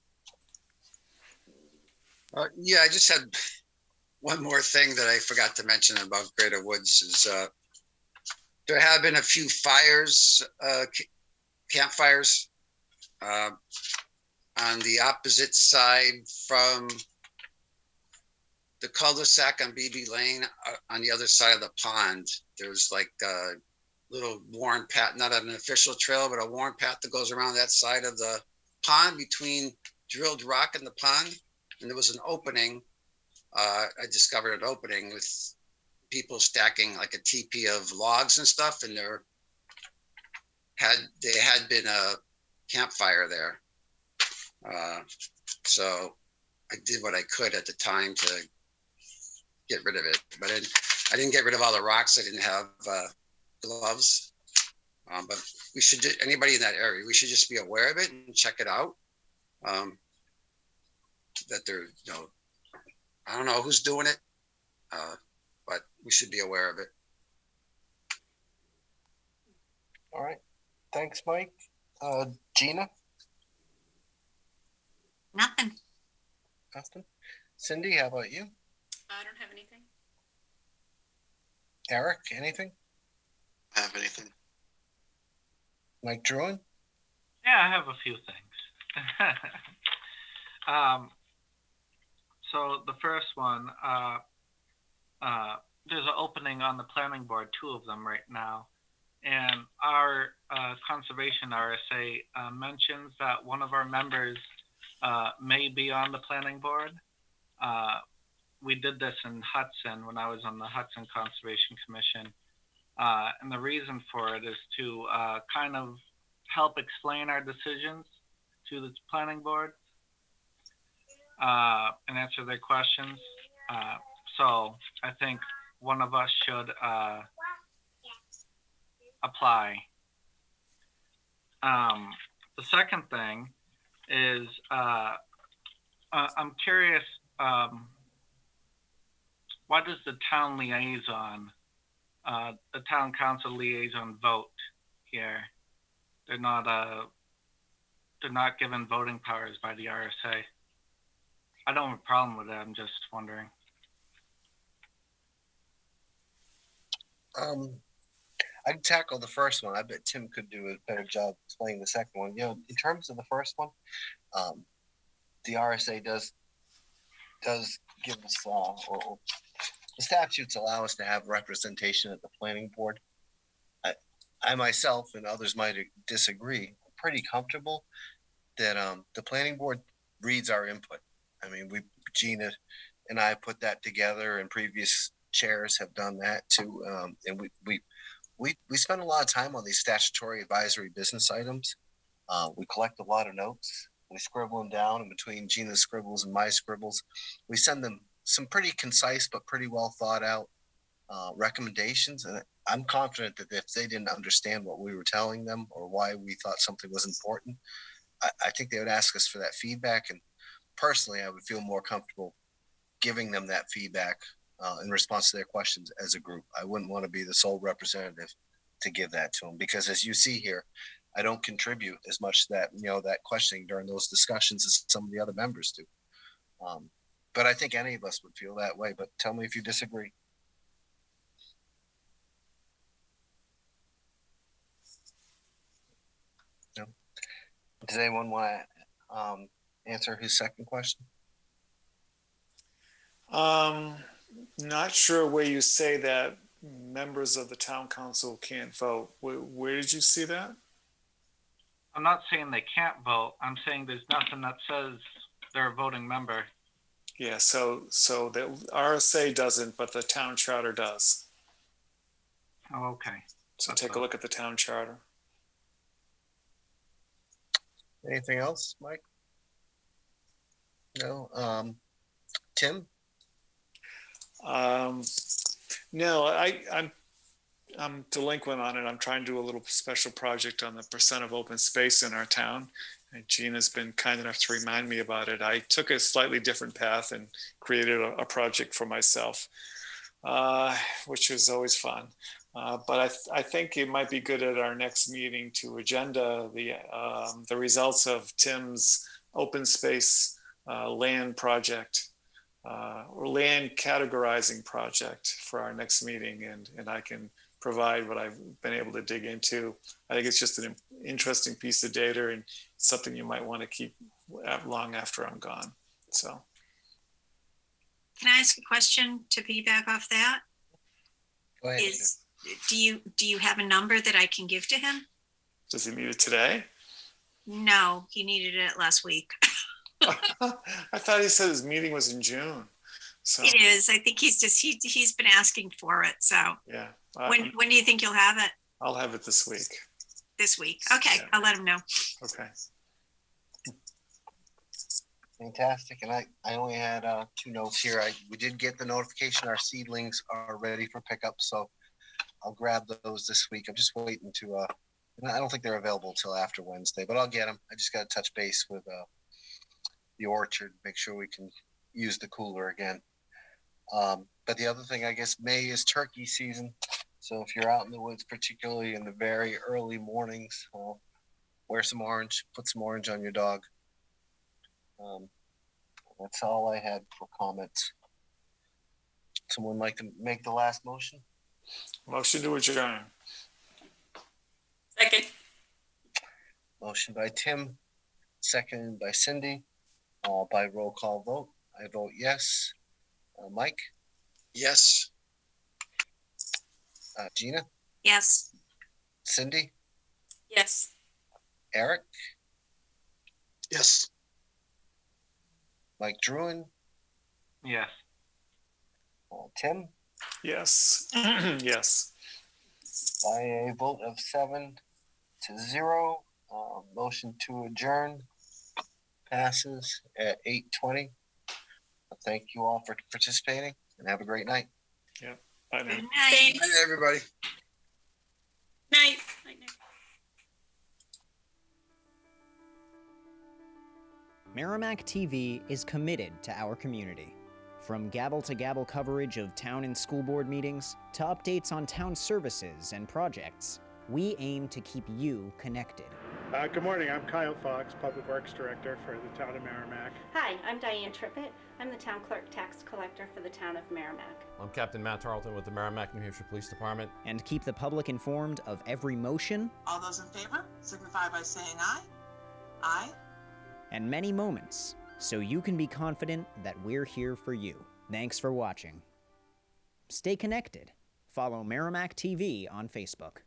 Yeah, I just had one more thing that I forgot to mention about Greater Woods is there have been a few fires, campfires, on the opposite side from the cul-de-sac on BB Lane, on the other side of the pond. There's like a little worn path, not an official trail, but a worn path that goes around that side of the pond between drilled rock and the pond. And there was an opening. I discovered an opening with people stacking like a teepee of logs and stuff, and there had been a campfire there. So I did what I could at the time to get rid of it, but I didn't get rid of all the rocks. I didn't have gloves, but we should, anybody in that area, we should just be aware of it and check it out. That they're, I don't know who's doing it, but we should be aware of it. All right. Thanks, Mike. Gina? Nothing. Nothing. Cindy, how about you? I don't have anything. Eric, anything? Have anything? Mike Druin? Yeah, I have a few things. So the first one, there's an opening on the planning board, 2 of them right now. And our conservation RSA mentions that one of our members may be on the planning board. We did this in Hudson when I was on the Hudson Conservation Commission. And the reason for it is to kind of help explain our decisions to the planning board and answer their questions. So I think one of us should apply. The second thing is I'm curious, why does the town liaison, the town council liaison vote here? They're not given voting powers by the RSA. I don't have a problem with that. I'm just wondering. I can tackle the first one. I bet Tim could do a better job explaining the second one. In terms of the first one, the RSA does give us, or the statutes allow us to have representation at the planning board. I myself and others might disagree. I'm pretty comfortable that the planning board reads our input. I mean, Gina and I put that together, and previous chairs have done that too. And we spend a lot of time on these statutory advisory business items. We collect a lot of notes. We scribble them down, in between Gina's scribbles and my scribbles. We send them some pretty concise but pretty well thought out recommendations. And I'm confident that if they didn't understand what we were telling them or why we thought something was important, I think they would ask us for that feedback. And personally, I would feel more comfortable giving them that feedback in response to their questions as a group. I wouldn't want to be the sole representative to give that to them, because as you see here, I don't contribute as much to that, that questioning during those discussions as some of the other members do. But I think any of us would feel that way, but tell me if you disagree. No? Does anyone want to answer his second question? Not sure where you say that members of the town council can't vote. Where did you see that? I'm not saying they can't vote. I'm saying there's nothing that says they're a voting member. Yeah, so the RSA doesn't, but the town charter does. Oh, okay. So take a look at the town charter. Anything else, Mike? No. Tim? No, I'm delinquent on it. I'm trying to do a little special project on the percent of open space in our town. And Gina's been kind enough to remind me about it. I took a slightly different path and created a project for myself, which was always fun. But I think it might be good at our next meeting to agenda the results of Tim's open space land project or land categorizing project for our next meeting, and I can provide what I've been able to dig into. I think it's just an interesting piece of data and something you might want to keep long after I'm gone. So, Can I ask a question to piggyback off that? Go ahead. Do you have a number that I can give to him? Does he need it today? No, he needed it last week. I thought he said his meeting was in June. So It is. I think he's been asking for it. So yeah. When do you think you'll have it? I'll have it this week. This week. Okay, yeah. I'll let him know. Okay. Fantastic. And I only had 2 notes here. We did get the notification our seedlings are ready for pickup, so I'll grab those this week. I'm just waiting to I don't think they're available till after Wednesday, but I'll get them. I just got to touch base with the orchard, make sure we can use the cooler again. But the other thing, I guess, May is turkey season. So if you're out in the woods, particularly in the very early mornings, wear some orange, put some orange on your dog. That's all I had for comments. Someone like to make the last motion? Motion to adjourn. Second. Motion by Tim, seconded by Cindy, by roll call vote. I vote yes. Mike? Yes. Gina? Yes. Cindy? Yes. Eric? Yes. Mike Druin? Yes. Tim? Yes. Yes. By a vote of 7-0, motion to adjourn passes at 8:20. Thank you all for participating and have a great night. Yeah. Bye now. Good night. Good night, everybody. Night. Night, night. Merrimack TV is committed to our community. From gavel-to-gavel coverage of town and school board meetings to updates on town services and projects, we aim to keep you connected. Good morning. I'm Kyle Fox, Public Works Director for the town of Merrimack. Hi, I'm Diane Trippett. I'm the town clerk tax collector for the town of Merrimack. I'm Captain Matt Tarleton with the Merrimack, New Hampshire Police Department. And keep the public informed of every motion. All those in favor signify by saying aye. Aye. And many moments, so you can be confident that we're here for you. Thanks for watching. Stay connected. Follow Merrimack TV on Facebook.